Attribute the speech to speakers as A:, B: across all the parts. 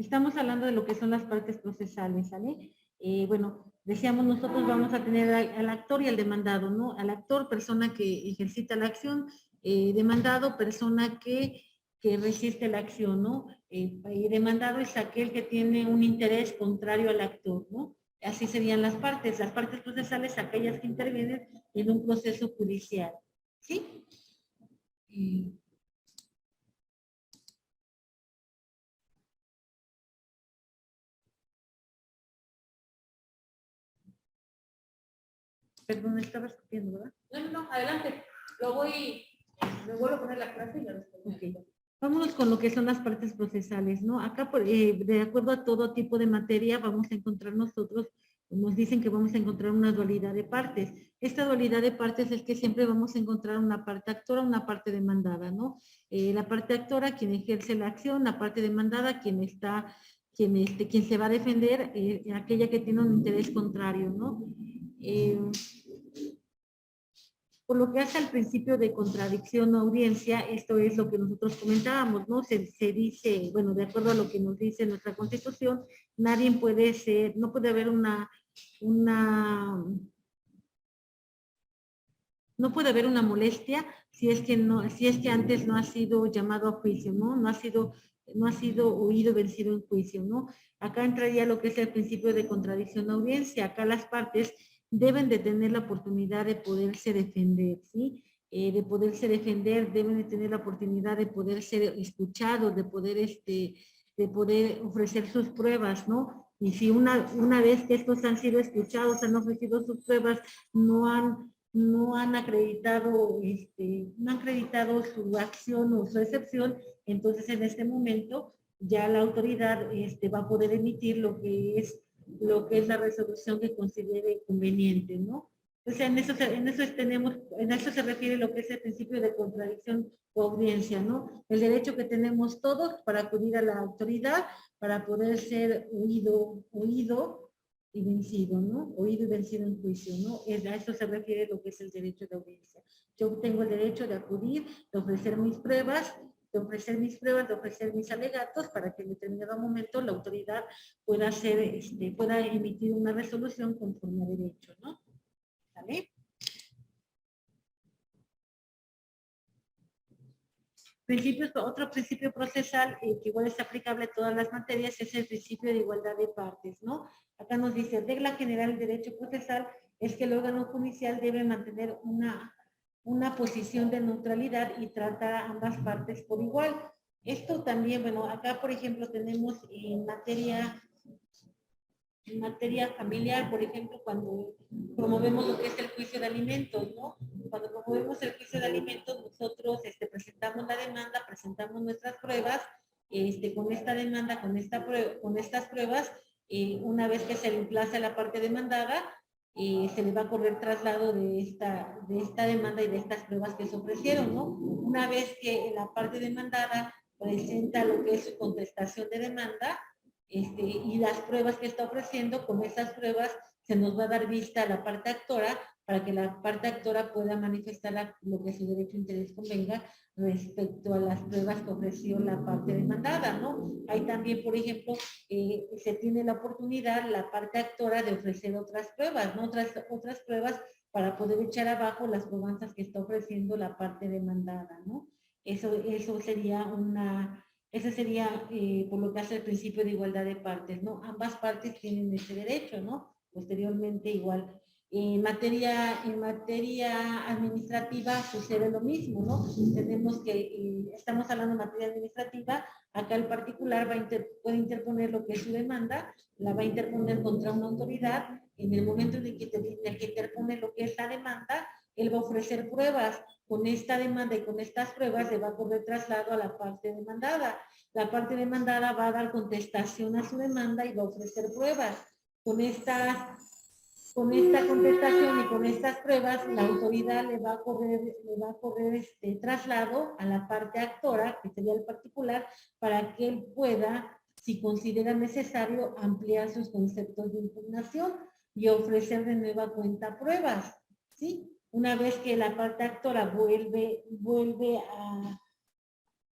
A: Estamos hablando de lo que son las partes procesales, ¿sale? Bueno, decíamos nosotros vamos a tener al actor y al demandado, ¿no? Al actor, persona que ejercita la acción, demandado, persona que resiste la acción, ¿no? Y demandado es aquel que tiene un interés contrario al actor, ¿no? Así serían las partes procesales, aquellas que intervienen en un proceso judicial, ¿sí? Perdón, estaba escupiendo, ¿verdad?
B: No, adelante. Me vuelvo a poner la frase y la respondo.
A: Okay. Vámonos con lo que son las partes procesales, ¿no? Acá, de acuerdo a todo tipo de materia, vamos a encontrar nosotros, nos dicen que vamos a encontrar una dualidad de partes. Esta dualidad de partes es que siempre vamos a encontrar una parte actora, una parte demandada, ¿no? La parte actora, quien ejerce la acción, la parte demandada, quien se va a defender, aquella que tiene un interés contrario, ¿no? Por lo que hace al principio de contradicción o audiencia, esto es lo que nosotros comentábamos, ¿no? Se dice, bueno, de acuerdo a lo que nos dice nuestra Constitución, nadie puede ser, no puede haber no puede haber una molestia si es que antes no ha sido llamado a juicio, ¿no? No ha sido oído, vencido en juicio, ¿no? Acá entraría lo que es el principio de contradicción o audiencia. Acá las partes deben de tener la oportunidad de poderse defender, ¿sí? De poderse defender, deben de tener la oportunidad de poder ser escuchados, de poder ofrecer sus pruebas, ¿no? Y si una vez que estos han sido escuchados, han ofrecido sus pruebas, no han acreditado, no han acreditado su acción o su excepción, entonces en este momento ya la autoridad va a poder emitir lo que es la resolución que considere conveniente, ¿no? O sea, en eso se refiere lo que es el principio de contradicción o audiencia, ¿no? El derecho que tenemos todos para acudir a la autoridad para poder ser oído y vencido, ¿no? Oído y vencido en juicio, ¿no? A eso se refiere lo que es el derecho de audiencia. Yo tengo el derecho de acudir, de ofrecer mis pruebas, de ofrecer mis alegatos para que en determinado momento la autoridad pueda pueda emitir una resolución conforme a derecho, ¿no? ¿Vale? Otro principio procesal que igual es aplicable a todas las materias es el principio de igualdad de partes, ¿no? Acá nos dice, regla general del derecho procesal es que el órgano judicial debe mantener una posición de neutralidad y trata a ambas partes por igual. Esto también, bueno, acá por ejemplo tenemos en materia familiar, por ejemplo, cuando promovemos lo que es el juicio de alimentos, ¿no? Cuando promovemos el juicio de alimentos, nosotros presentamos la demanda, presentamos nuestras pruebas, con esta demanda, con estas pruebas, una vez que se le emplaza la parte demandada, se le va a correr traslado de esta demanda y de estas pruebas que se ofrecieron, ¿no? Una vez que la parte demandada presenta lo que es su contestación de demanda, y las pruebas que está ofreciendo, con esas pruebas se nos va a dar vista a la parte actora para que la parte actora pueda manifestar lo que su derecho a interés convenga respecto a las pruebas que ofreció la parte demandada, ¿no? Hay también, por ejemplo, se tiene la oportunidad, la parte actora, de ofrecer otras pruebas, ¿no? Otras pruebas para poder echar abajo las probanzas que está ofreciendo la parte demandada, ¿no? Eso sería ese sería por lo que hace el principio de igualdad de partes, ¿no? Ambas partes tienen ese derecho, ¿no? Posteriormente igual. En materia administrativa sucede lo mismo, ¿no? Tenemos que, estamos hablando de materia administrativa, acá el particular puede interponer lo que es su demanda, la va a interponer contra una autoridad, en el momento en el que interpone lo que es la demanda, él va a ofrecer pruebas. Con esta demanda y con estas pruebas le va a correr traslado a la parte demandada. La parte demandada va a dar contestación a su demanda y va a ofrecer pruebas. Con esta contestación y con estas pruebas, la autoridad le va a correr traslado a la parte actora, que sería el particular, para que él pueda, si considera necesario, ampliar sus conceptos de impugnación y ofrecer de nueva cuenta pruebas, ¿sí? Una vez que la parte actora vuelve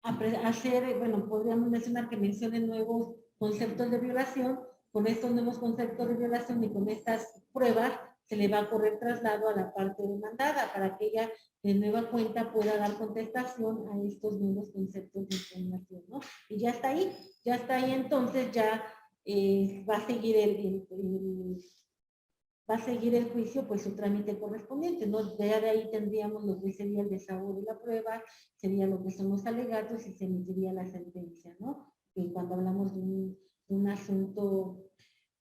A: a hacer, bueno, podríamos mencionar que mencione nuevos conceptos de violación. Con estos nuevos conceptos de violación y con estas pruebas se le va a correr traslado a la parte demandada para que ella de nueva cuenta pueda dar contestación a estos nuevos conceptos de impugnación, ¿no? Y ya está ahí, entonces ya va a seguir el juicio, pues su trámite correspondiente, ¿no? De ahí tendríamos lo que sería el desahogo de la prueba, sería lo que son los alegatos y se emitiría la sentencia, ¿no? Y cuando hablamos de un asunto,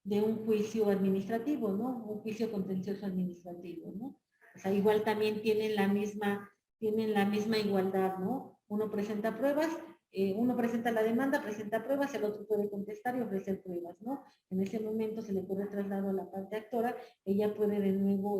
A: de un juicio administrativo, ¿no? Un juicio contencioso administrativo, ¿no? O sea, igual también tienen la misma igualdad, ¿no? Uno presenta pruebas, uno presenta la demanda, presenta pruebas, el otro puede contestar y ofrecer pruebas, ¿no? En ese momento se le corre traslado a la parte actora, ella puede de nuevo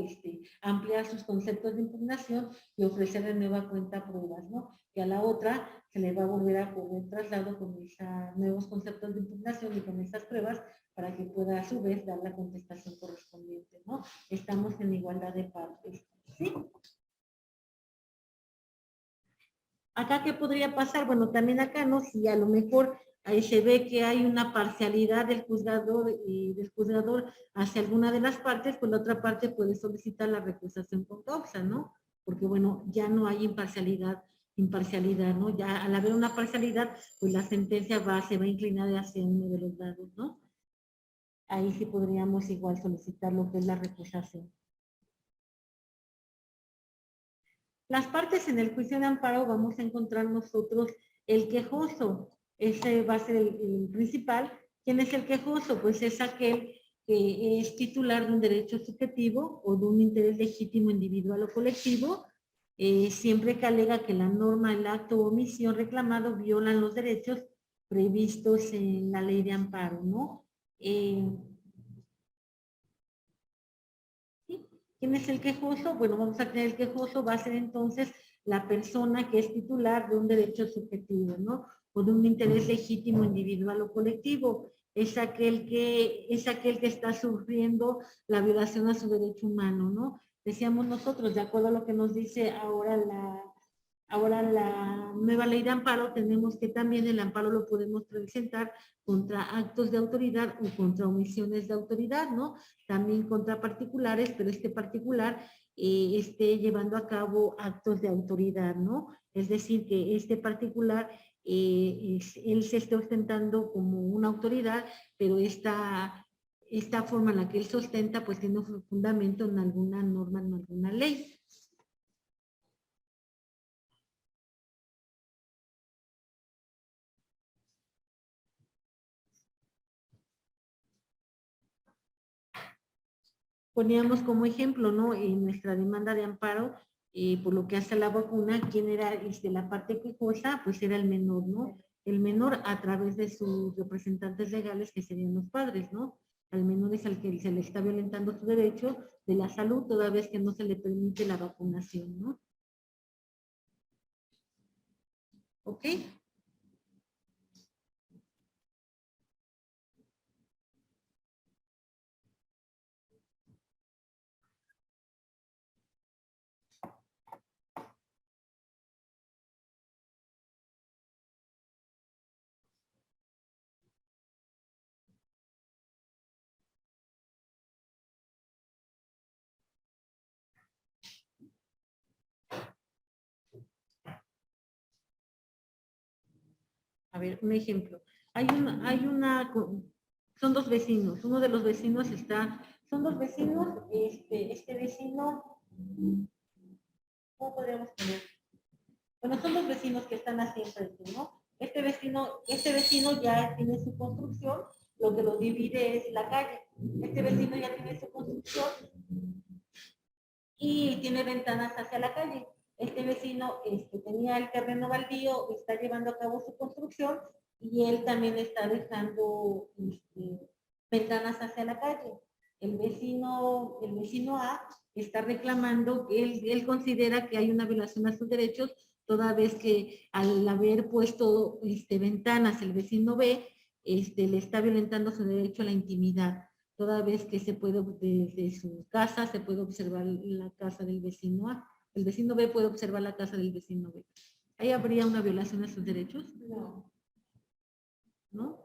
A: ampliar sus conceptos de impugnación y ofrecer de nueva cuenta pruebas, ¿no? Y a la otra se le va a volver a correr traslado con esos nuevos conceptos de impugnación y con esas pruebas para que pueda a su vez dar la contestación correspondiente, ¿no? Estamos en igualdad de partes, ¿sí? Acá, ¿qué podría pasar? Bueno, también acá, ¿no? Si a lo mejor ahí se ve que hay una parcialidad del juzgador hacia alguna de las partes, pues la otra parte puede solicitar la recusación con causa, ¿no? Porque, bueno, ya no hay imparcialidad, ¿no? Ya al haber una parcialidad, pues la sentencia se va a inclinar hacia uno de los lados, ¿no? Ahí sí podríamos igual solicitar lo que es la recusación. Las partes en el juicio de amparo vamos a encontrar nosotros el quejoso. Ese va a ser el principal. ¿Quién es el quejoso? Pues es aquel que es titular de un derecho subjetivo o de un interés legítimo individual o colectivo, siempre que alega que la norma, el acto o omisión reclamado violan los derechos previstos en la ley de amparo, ¿no? ¿Quién es el quejoso? Bueno, vamos a tener el quejoso, va a ser entonces la persona que es titular de un derecho subjetivo, ¿no? O de un interés legítimo individual o colectivo. Es aquel que está sufriendo la violación a su derecho humano, ¿no? Decíamos nosotros, de acuerdo a lo que nos dice ahora la nueva ley de amparo, tenemos que también el amparo lo podemos presentar contra actos de autoridad o contra omisiones de autoridad, ¿no? También contra particulares, pero este particular esté llevando a cabo actos de autoridad, ¿no? Es decir, que este particular, él se esté ostentando como una autoridad, pero esta forma en la que él se ostenta, pues tiene un fundamento en alguna norma, en alguna ley. Poníamos como ejemplo, ¿no? En nuestra demanda de amparo, por lo que hace a la vacuna, ¿quién era la parte quejosa? Pues era el menor, ¿no? El menor a través de sus representantes legales, que serían los padres, ¿no? Al menor es al que se le está violentando su derecho de la salud, toda vez que no se le permite la vacunación, ¿no? ¿Ok? A ver, un ejemplo. Son dos vecinos. Uno de los vecinos son dos vecinos, este vecino, ¿cómo podríamos poner? Bueno, son dos vecinos que están así enfrente, ¿no? Este vecino ya tiene su construcción, lo que lo divide es la calle. Este vecino ya tiene su construcción y tiene ventanas hacia la calle. Este vecino tenía el terreno baldío, está llevando a cabo su construcción y él también está dejando ventanas hacia la calle. El vecino A está reclamando, él considera que hay una violación a sus derechos, toda vez que al haber puesto ventanas el vecino B, le está violentando su derecho a la intimidad. Toda vez que se puede, desde su casa, se puede observar la casa del vecino A. El vecino B puede observar la casa del vecino B. ¿Ahí habría una violación a sus derechos?
B: No.
A: ¿No?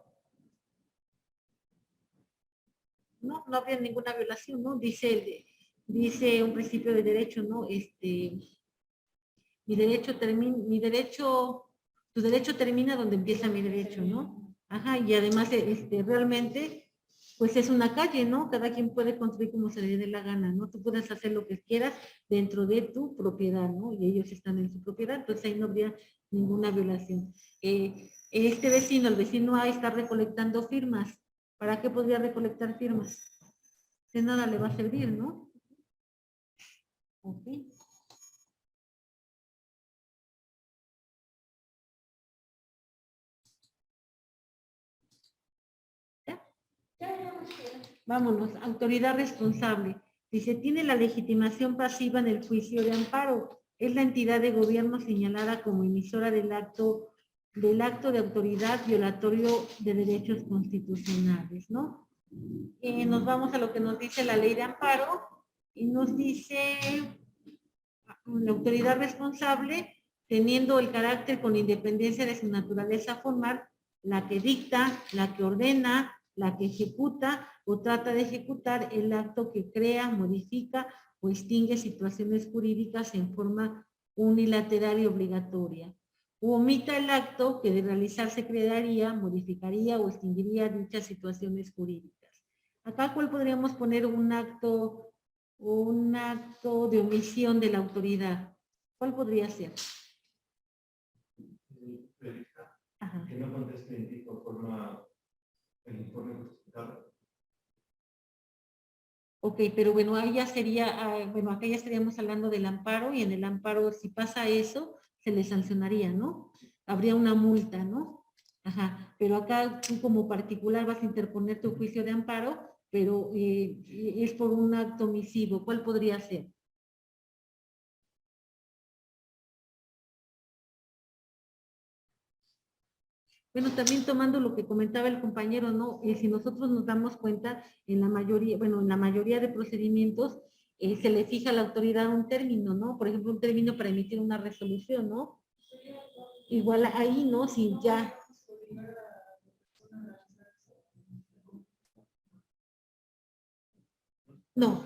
A: no, no habría ninguna violación, ¿no? Dice un principio de derecho, ¿no? Tu derecho termina donde empieza mi derecho, ¿no? Ajá, y además, realmente, pues es una calle, ¿no? Cada quien puede construir como se le dé la gana, ¿no? Tú puedes hacer lo que quieras dentro de tu propiedad, ¿no? Y ellos están en su propiedad, entonces ahí no habría ninguna violación. Este vecino, el vecino A, está recolectando firmas. ¿Para qué podría recolectar firmas? De nada le va a servir, ¿no? Ok. Vámonos, autoridad responsable. Dice, tiene la legitimación pasiva en el juicio de amparo. Es la entidad de gobierno señalada como emisora del acto de autoridad violatorio de derechos constitucionales, ¿no? Nos vamos a lo que nos dice la ley de amparo y nos dice la autoridad responsable, teniendo el carácter con independencia de su naturaleza formal, la que dicta, la que ordena, la que ejecuta o trata de ejecutar el acto que crea, modifica o extingue situaciones jurídicas en forma unilateral y obligatoria. O omita el acto que de realizarse crearía, modificaría o extinguiría dichas situaciones jurídicas. Acá, ¿cuál podríamos poner un acto de omisión de la autoridad? ¿Cuál podría ser? Ajá.
C: Que no conteste en tipo forma el informe justificado.
A: Ok, pero bueno, ahí ya sería, bueno, acá ya estaríamos hablando del amparo y en el amparo, si pasa eso, se le sancionaría, ¿no? Habría una multa, ¿no? Ajá, pero acá tú como particular vas a interponer tu juicio de amparo, pero es por un acto omisivo. ¿Cuál podría ser? Bueno, también tomando lo que comentaba el compañero, ¿no? Si nosotros nos damos cuenta, en la mayoría de procedimientos, se le fija a la autoridad un término, ¿no? Por ejemplo, un término para emitir una resolución, ¿no? Igual ahí, ¿no? Si ya... No,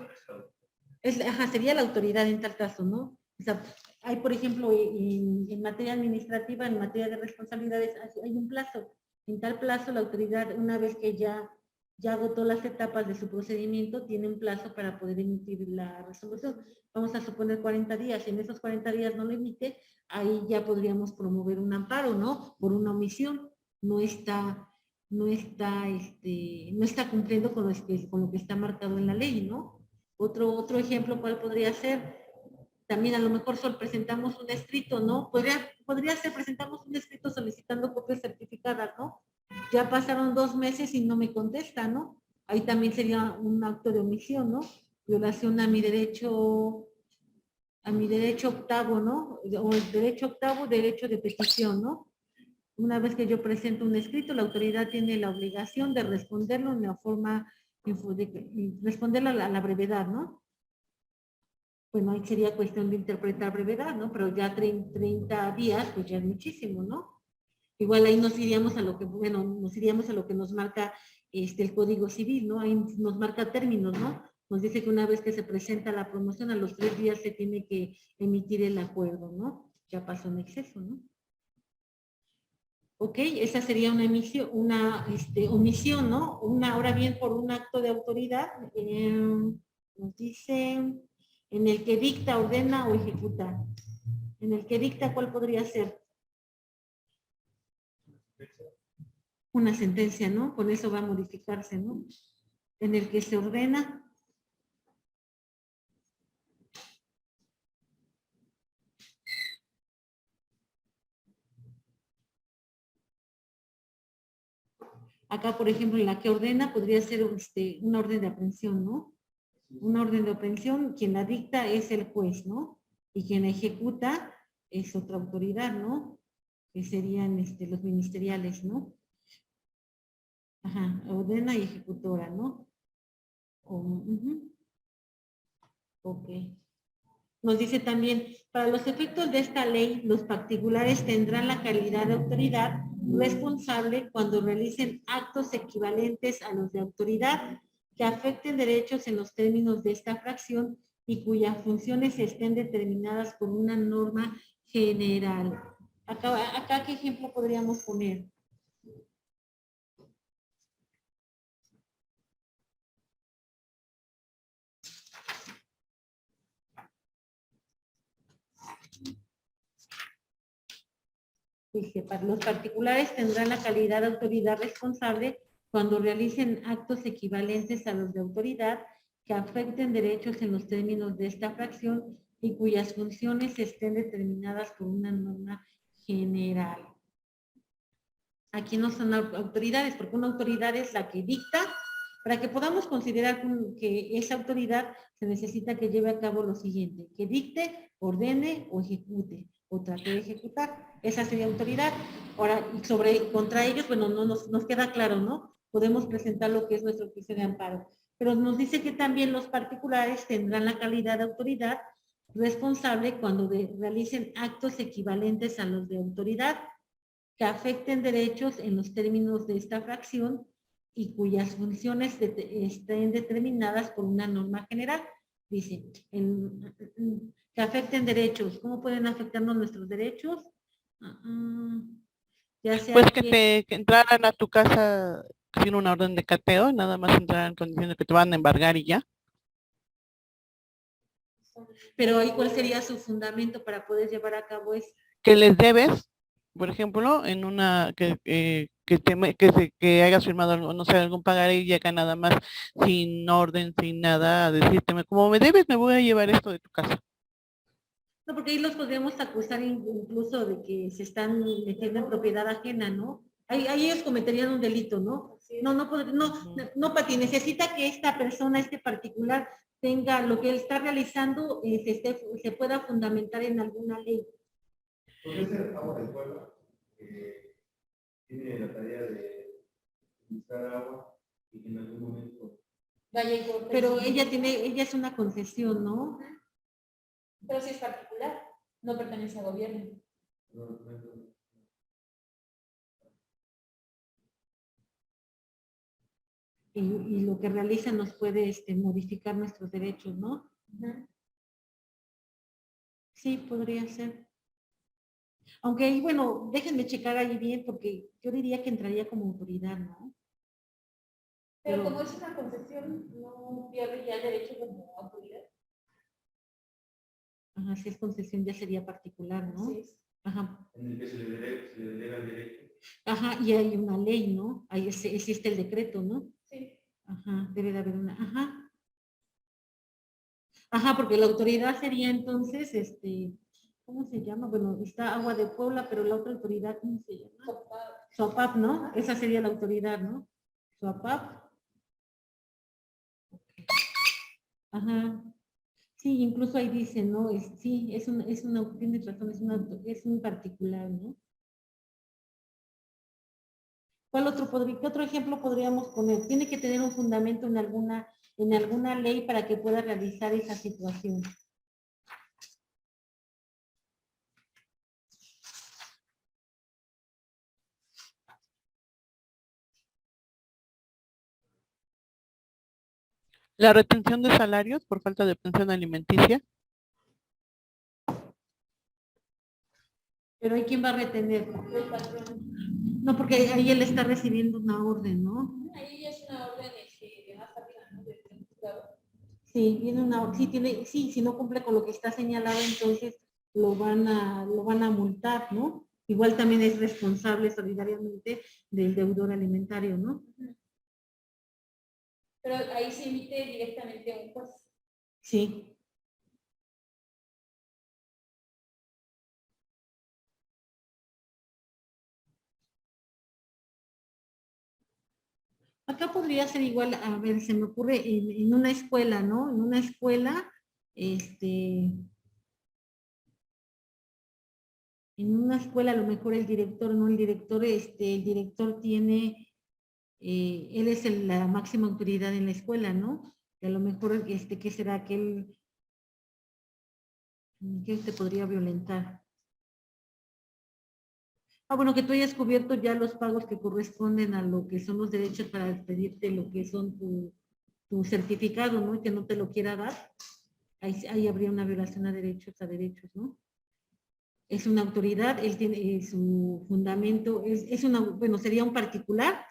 A: sería la autoridad en tal caso, ¿no? O sea, hay, por ejemplo, en materia administrativa, en materia de responsabilidades, hay un plazo. En tal plazo, la autoridad, una vez que ya agotó las etapas de su procedimiento, tiene un plazo para poder emitir la resolución. Vamos a suponer 40 días. Si en esos 40 días no lo emite, ahí ya podríamos promover un amparo, ¿no? Por una omisión. No está cumpliendo con lo que está marcado en la ley, ¿no? Otro ejemplo, ¿cuál podría ser? También a lo mejor presentamos un escrito, ¿no? Podría ser, presentamos un escrito solicitando copias certificadas, ¿no? Ya pasaron 2 meses y no me contesta, ¿no? Ahí también sería un acto de omisión, ¿no? Violación a mi derecho octavo, ¿no? O el derecho octavo, derecho de petición, ¿no? Una vez que yo presento un escrito, la autoridad tiene la obligación de responderlo en la forma, responderlo a la brevedad, ¿no? Bueno, ahí sería cuestión de interpretar brevedad, ¿no? Pero ya 30 días, pues ya es muchísimo, ¿no? Igual ahí nos iríamos a lo que nos marca el Código Civil, ¿no? Ahí nos marca términos, ¿no? Nos dice que una vez que se presenta la promoción, a los 3 días se tiene que emitir el acuerdo, ¿no? Ya pasó en exceso, ¿no? Ok, esa sería una omisión, ¿no? Ahora bien, por un acto de autoridad, nos dice, en el que dicta, ordena o ejecuta. En el que dicta, ¿cuál podría ser? Una sentencia, ¿no? Con eso va a modificarse, ¿no? En el que se ordena. Acá, por ejemplo, en la que ordena podría ser una orden de aprehensión, ¿no? Una orden de aprehensión, quien la dicta es el juez, ¿no? Y quien ejecuta es otra autoridad, ¿no? Que serían los ministeriales, ¿no? Ajá, ordena y ejecutora, ¿no? Ok. Nos dice también, para los efectos de esta ley, los particulares tendrán la calidad de autoridad responsable cuando realicen actos equivalentes a los de autoridad que afecten derechos en los términos de esta fracción y cuyas funciones estén determinadas por una norma general. Acá ¿qué ejemplo podríamos poner? Dice, los particulares tendrán la calidad de autoridad responsable cuando realicen actos equivalentes a los de autoridad que afecten derechos en los términos de esta fracción y cuyas funciones estén determinadas por una norma general. Aquí no son autoridades, porque una autoridad es la que dicta. Para que podamos considerar que esa autoridad se necesita que lleve a cabo lo siguiente, que dicte, ordene o ejecute, o trate de ejecutar. Esa sería autoridad. Ahora, contra ellos, bueno, no nos queda claro, ¿no? Podemos presentar lo que es nuestro juicio de amparo. Pero nos dice que también los particulares tendrán la calidad de autoridad responsable cuando realicen actos equivalentes a los de autoridad que afecten derechos en los términos de esta fracción y cuyas funciones estén determinadas por una norma general. Dice, que afecten derechos. ¿Cómo pueden afectarnos nuestros derechos? Ya sea
D: pues que entraran a tu casa sin una orden de cateo, nada más entraran en condiciones que te van a embargar y ya.
A: Pero ahí, ¿cuál sería su fundamento para poder llevar a cabo eso?
D: Que les debes, por ejemplo, en una que hayas firmado algo, no sé, algún pagaré y llega nada más sin orden, sin nada, a decirte, como me debes, me voy a llevar esto de tu casa.
A: No, porque ahí los podríamos acusar incluso de que se están metiendo en propiedad ajena, ¿no? Ahí ellos cometerían un delito, ¿no? No, Pati, necesita que esta persona, este particular, tenga lo que él está realizando, se pueda fundamentar en alguna ley.
C: Puede ser agua del pueblo, que tiene la tarea de buscar agua y que en algún momento.
A: Pero ella es una concesión, ¿no?
B: Pero si es particular, no pertenece al gobierno.
A: Y lo que realiza nos puede modificar nuestros derechos, ¿no? Sí, podría ser. Aunque ahí, bueno, déjenme checar ahí bien, porque yo diría que entraría como autoridad, ¿no?
B: Pero como es una concesión, no pierde ya el derecho como autoridad.
A: Ajá, si es concesión ya sería particular, ¿no?
B: Sí.
A: Ajá.
C: En el que se le delega el derecho.
A: Ajá, y hay una ley, ¿no? Ahí existe el decreto, ¿no?
B: Sí.
A: Ajá, debe de haber una, ajá. Ajá, porque la autoridad sería entonces, ¿cómo se llama? Bueno, está Agua de Puebla, pero la otra autoridad, ¿cómo se llama? SOAPAP, ¿no? Esa sería la autoridad, ¿no? SOAPAP. Ajá. Sí, incluso ahí dice, ¿no? Sí, tienes razón, es un particular, ¿no? ¿Qué otro ejemplo podríamos poner? Tiene que tener un fundamento en alguna ley para que pueda realizar esa situación.
D: La retención de salarios por falta de pensión alimenticia.
A: Pero ¿y quién va a retener? El patrón. No, porque ahí él está recibiendo una orden, ¿no?
B: Ahí es una orden de más arriba, ¿no?
A: Sí, viene si no cumple con lo que está señalado, entonces lo van a multar, ¿no? Igual también es responsable solidariamente del deudor alimentario, ¿no?
B: Pero ahí se emite directamente un juez.
A: Sí. Acá podría ser igual, a ver, se me ocurre en una escuela, ¿no? En una escuela, en una escuela a lo mejor el director, no el director, el director tiene, él es la máxima autoridad en la escuela, ¿no? Y a lo mejor, ¿qué será? ¿Qué te podría violentar? Bueno, que tú hayas cubierto ya los pagos que corresponden a lo que son los derechos para despedirte, lo que son tu certificado, ¿no? Y que no te lo quiera dar, ahí habría una violación a derechos, ¿no? Es una autoridad, él tiene su fundamento, es una, bueno, sería un particular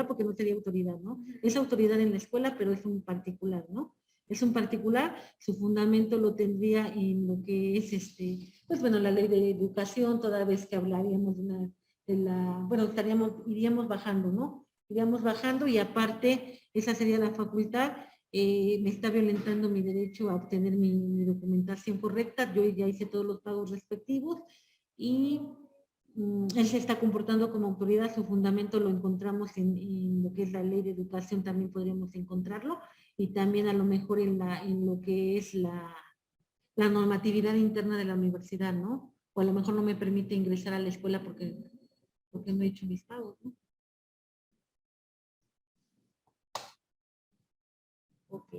A: porque no sería autoridad, ¿no? Es autoridad en la escuela, pero es un particular, ¿no? Es un particular, su fundamento lo tendría en lo que es, pues bueno, la ley de educación, toda vez que hablaríamos bueno, iríamos bajando, ¿no? Iríamos bajando y aparte, esa sería la facultad. Me está violentando mi derecho a obtener mi documentación correcta. Yo ya hice todos los pagos respectivos y él se está comportando como autoridad. Su fundamento lo encontramos en lo que es la ley de educación, también podríamos encontrarlo, y también a lo mejor en lo que es la normatividad interna de la universidad, ¿no? O a lo mejor no me permite ingresar a la escuela porque no he hecho mis pagos, ¿no? Ok.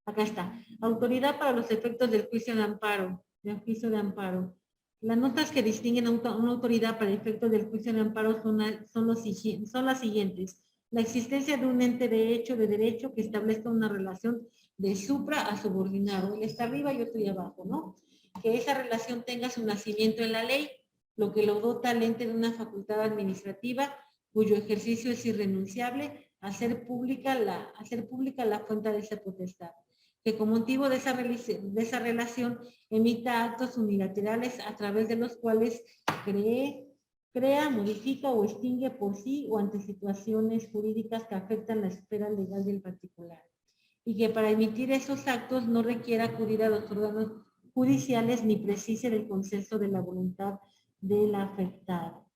A: Acá está. Autoridad para los efectos del juicio de amparo. Las notas que distinguen a una autoridad para efectos del juicio de amparo son las siguientes. La existencia de un ente de derecho que establezca una relación de supra a subordinado. Él está arriba, yo estoy abajo, ¿no? Que esa relación tenga su nacimiento en la ley, lo que lo dota al ente de una facultad administrativa cuyo ejercicio es irrenunciable, hacer pública la fuente de esa potestad, que con motivo de esa relación emita actos unilaterales a través de los cuales crea, modifica o extingue por sí o ante situaciones jurídicas que afectan la esfera legal del particular. Y que para emitir esos actos no requiera acudir a los órganos judiciales ni precise del consenso de la voluntad del afectado.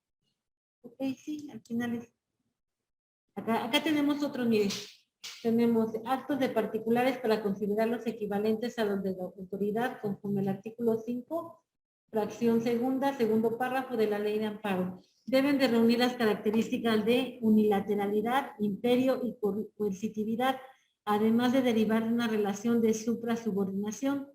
A: Ok, sí, al final es. Acá tenemos otros, miren. Tenemos actos de particulares para considerarlos equivalentes a los de la autoridad conforme al artículo 5, fracción segunda, segundo párrafo de la ley de amparo. Deben de reunir las características de unilateralidad, imperio y coercitividad, además de derivar de una relación de suprasubordinación.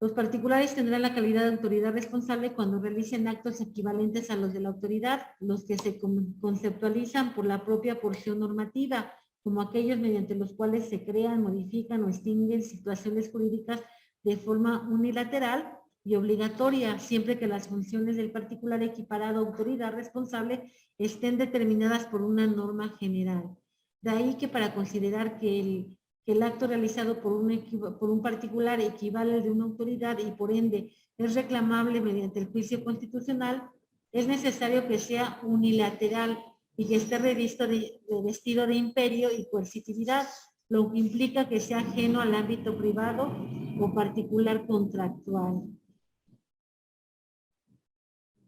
A: Los particulares tendrán la calidad de autoridad responsable cuando realicen actos equivalentes a los de la autoridad, los que se conceptualizan por la propia porción normativa, como aquellos mediante los cuales se crean, modifican o extinguen situaciones jurídicas de forma unilateral y obligatoria, siempre que las funciones del particular equiparado a autoridad responsable estén determinadas por una norma general. De ahí que para considerar que el acto realizado por un particular equivale al de una autoridad y por ende es reclamable mediante el juicio constitucional, es necesario que sea unilateral y que esté revestido de imperio y coercitividad, lo que implica que sea ajeno al ámbito privado o particular contractual.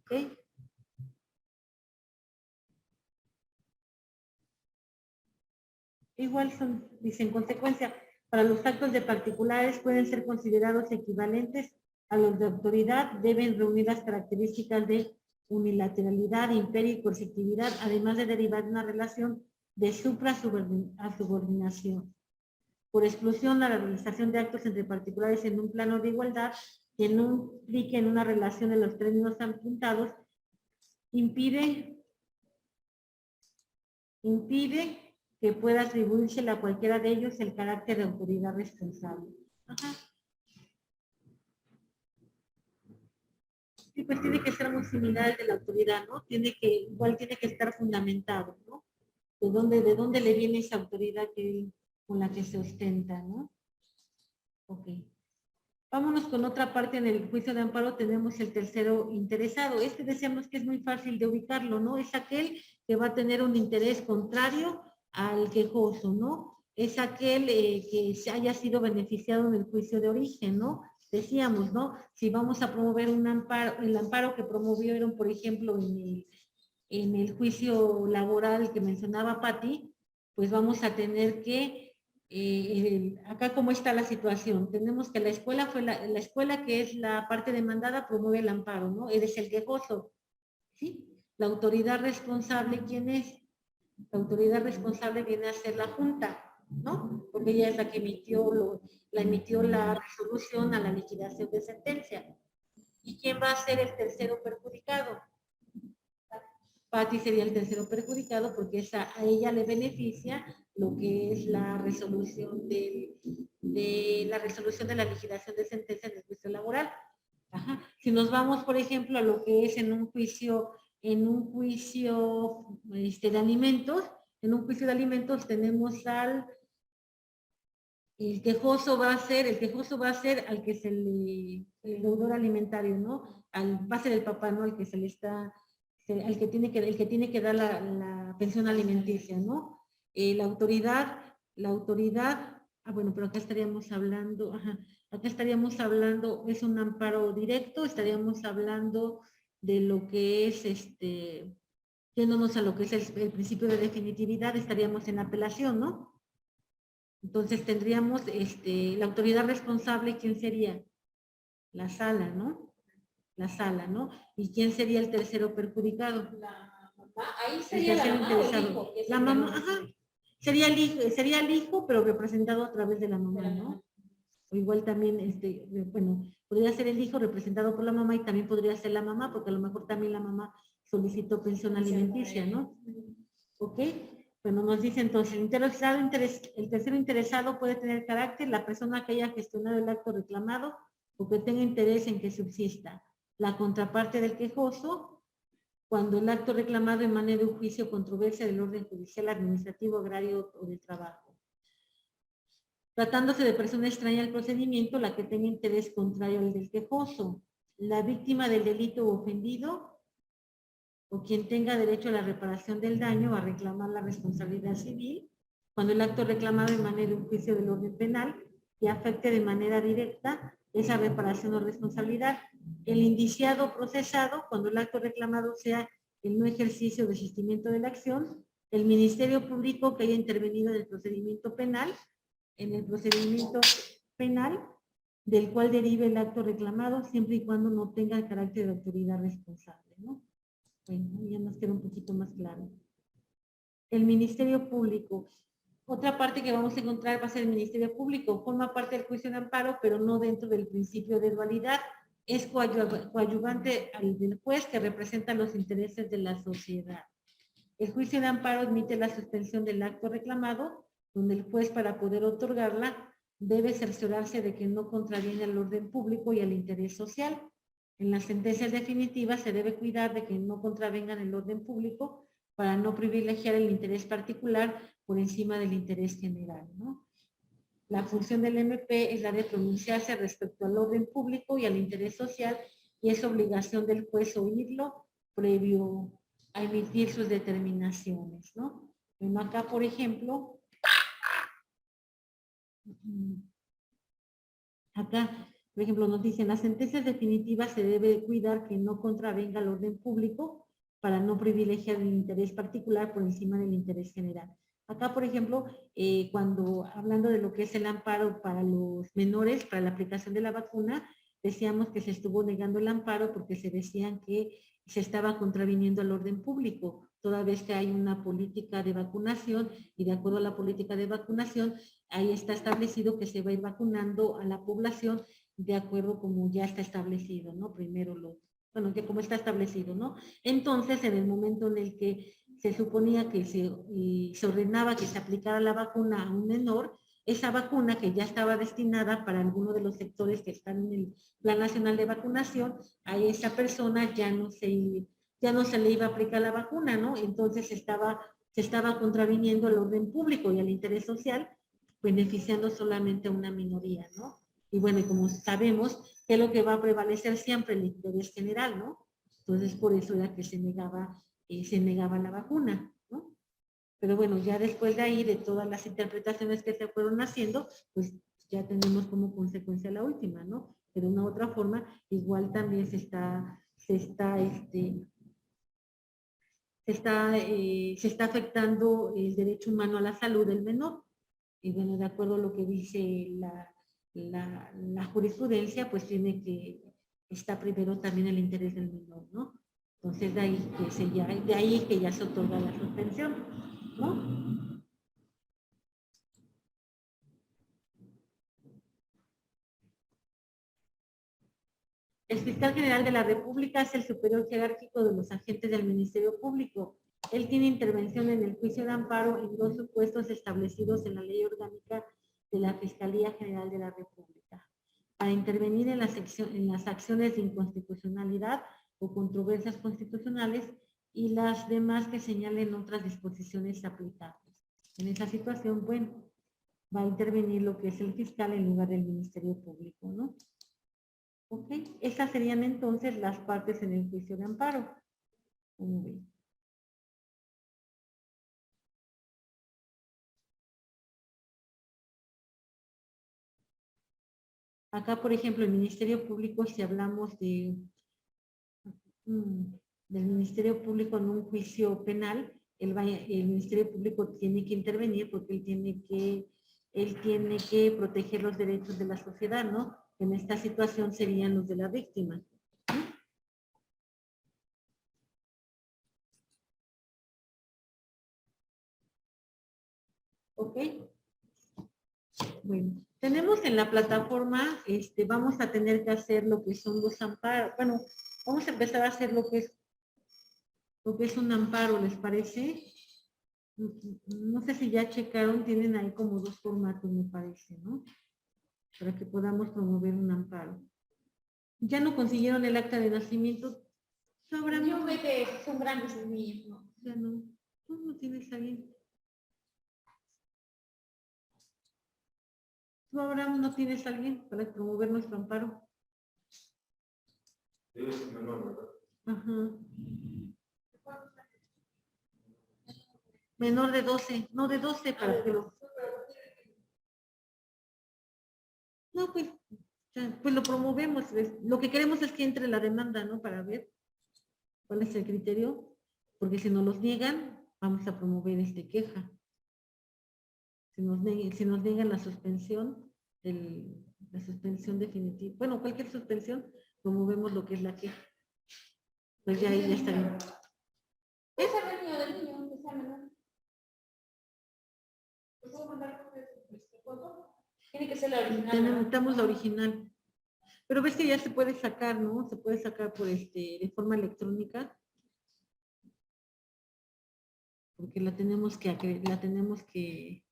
A: ¿Ok? Igual son, dice, en consecuencia, para los actos de particulares pueden ser considerados equivalentes a los de autoridad, deben reunir las características de unilateralidad, imperio y coercitividad, además de derivar una relación de supra-subordinación. Por exclusión, la realización de actos entre particulares en un plano de igualdad que no implique en una relación de los términos apuntados impide que pueda atribuirse a cualquiera de ellos el carácter de autoridad responsable. Ajá. Sí, pues tiene que ser muy similar al de la autoridad, ¿no? Igual tiene que estar fundamentado, ¿no? ¿De dónde le viene esa autoridad con la que se ostenta, ¿no? Ok. Vámonos con otra parte. En el juicio de amparo tenemos el tercero interesado. Decíamos que es muy fácil de ubicarlo, ¿no? Es aquel que va a tener un interés contrario al quejoso, ¿no? Es aquel que se haya sido beneficiado en el juicio de origen, ¿no? Decíamos, ¿no? Si vamos a promover un amparo, el amparo que promovieron, por ejemplo, en el juicio laboral que mencionaba Patti, pues vamos a tener que, acá cómo está la situación. Tenemos que la escuela que es la parte demandada promueve el amparo, ¿no? Eres el quejoso, ¿sí? La autoridad responsable, ¿quién es? La autoridad responsable viene a ser la Junta, ¿no? Porque ella es la que emitió la resolución a la liquidación de sentencia. ¿Y quién va a ser el tercero perjudicado? Patti sería el tercero perjudicado porque a ella le beneficia lo que es la resolución de la liquidación de sentencia del juicio laboral. Ajá. Si nos vamos, por ejemplo, a lo que es en un juicio de alimentos, tenemos el quejoso va a ser al que el deudor alimentario, ¿no? Va a ser el papá, ¿no? El que el que tiene que dar la pensión alimenticia, ¿no? La autoridad, bueno, pero acá estaríamos hablando, es un amparo directo, estaríamos hablando de lo que es yéndonos a lo que es el principio de definitividad, estaríamos en apelación, ¿no? Entonces tendríamos la autoridad responsable, ¿quién sería? La sala, ¿no? La sala, ¿no? ¿Y quién sería el tercero perjudicado?
B: La mamá, ahí sería la mamá o el hijo.
A: La mamá, ajá. Sería el hijo, pero representado a través de la mamá, ¿no? O igual también, bueno, podría ser el hijo representado por la mamá y también podría ser la mamá, porque a lo mejor también la mamá solicitó pensión alimenticia, ¿no? ¿Ok? Bueno, nos dice entonces, el tercero interesado puede tener carácter la persona que haya gestionado el acto reclamado o que tenga interés en que subsista. La contraparte del quejoso, cuando el acto reclamado emane de un juicio o controversia del orden judicial, administrativo, agrario o del trabajo. Tratándose de persona extraña al procedimiento, la que tenga interés contrario al del quejoso. La víctima del delito o ofendido, o quien tenga derecho a la reparación del daño, a reclamar la responsabilidad civil, cuando el acto reclamado emane de un juicio del orden penal que afecte de manera directa esa reparación o responsabilidad. El indiciado procesado, cuando el acto reclamado sea el no ejercicio o desistimiento de la acción. El Ministerio Público que haya intervenido en el procedimiento penal, del cual derive el acto reclamado, siempre y cuando no tenga el carácter de autoridad responsable, ¿no? Bueno, ya nos queda un poquito más claro. El Ministerio Público. Otra parte que vamos a encontrar va a ser el Ministerio Público. Forma parte del juicio de amparo, pero no dentro del principio de dualidad. Es coadyuvante del juez que representa los intereses de la sociedad. El juicio de amparo admite la suspensión del acto reclamado, donde el juez, para poder otorgarla, debe cerciorarse de que no contraviene al orden público y al interés social. En las sentencias definitivas se debe cuidar de que no contravengan el orden público para no privilegiar el interés particular por encima del interés general, ¿no? La función del MP es la de pronunciarse respecto al orden público y al interés social, y es obligación del juez oírlo previo a emitir sus determinaciones, ¿no? Bueno, acá, por ejemplo, nos dicen, las sentencias definitivas se debe cuidar que no contravenga el orden público para no privilegiar el interés particular por encima del interés general. Acá, por ejemplo, cuando hablando de lo que es el amparo para los menores, para la aplicación de la vacuna, decíamos que se estuvo negando el amparo porque se decían que se estaba contraviniendo al orden público, toda vez que hay una política de vacunación y de acuerdo a la política de vacunación, ahí está establecido que se va a ir vacunando a la población de acuerdo como ya está establecido, ¿no? Que como está establecido, ¿no? Entonces, en el momento en el que se suponía que se ordenaba que se aplicara la vacuna a un menor, esa vacuna que ya estaba destinada para alguno de los sectores que están en el Plan Nacional de Vacunación, a esa persona ya no se le iba a aplicar la vacuna, ¿no? Entonces se estaba contraviniendo al orden público y al interés social, beneficiando solamente a una minoría, ¿no? Y bueno, y como sabemos, ¿qué es lo que va a prevalecer siempre? El interés general, ¿no? Entonces, por eso era que se negaba la vacuna, ¿no? Pero bueno, ya después de ahí, de todas las interpretaciones que se fueron haciendo, pues ya tenemos como consecuencia la última, ¿no? Pero de una u otra forma, igual también se está afectando el derecho humano a la salud del menor. Y bueno, de acuerdo a lo que dice la jurisprudencia, pues tiene que estar primero también el interés del menor, ¿no? Entonces de ahí que ya se otorga la suspensión, ¿no? El fiscal general de la República es el superior jerárquico de los agentes del Ministerio Público. Él tiene intervención en el juicio de amparo en dos supuestos establecidos en la Ley Orgánica de la Fiscalía General de la República, para intervenir en las acciones de inconstitucionalidad o controversias constitucionales y las demás que señalen otras disposiciones aplicables. En esa situación, bueno, va a intervenir lo que es el fiscal en lugar del Ministerio Público, ¿no? Ok, estas serían entonces las partes en el juicio de amparo. Muy bien. Acá, por ejemplo, el Ministerio Público, si hablamos del Ministerio Público en un juicio penal, el Ministerio Público tiene que intervenir porque él tiene que proteger los derechos de la sociedad, ¿no? En esta situación serían los de la víctima. ¿Ok? Bueno, tenemos en la plataforma, vamos a tener que hacer lo que son los amparos. Bueno, vamos a empezar a hacer lo que es un amparo, ¿les parece? No sé si ya checaron, tienen ahí como dos formatos, me parece, ¿no? Para que podamos promover un amparo. ¿Ya no consiguieron el acta de nacimiento? Sobra.
B: Yo veo que son grandes los niños, ¿no?
A: Ya no. Tú no tienes alguien. ¿Tú, Abraham, no tienes alguien para promover nuestro amparo?
C: Debe ser menor, ¿verdad?
A: Ajá. Menor de 12, no de 12 para que lo... No, pues lo promovemos. Lo que queremos es que entre la demanda, ¿no? Para ver cuál es el criterio, porque si nos los niegan, vamos a promover queja. Si nos niegan la suspensión definitiva, bueno, cualquier suspensión, promovemos lo que es la queja. Pues ya ahí ya está bien.
B: ¿Es el niño del niño? ¿Que sea menor? ¿Te puedo mandar foto? Tiene que ser la original.
A: Necesitamos la original. Pero ves que ya se puede sacar, ¿no? Se puede sacar por de forma electrónica. Porque la tenemos que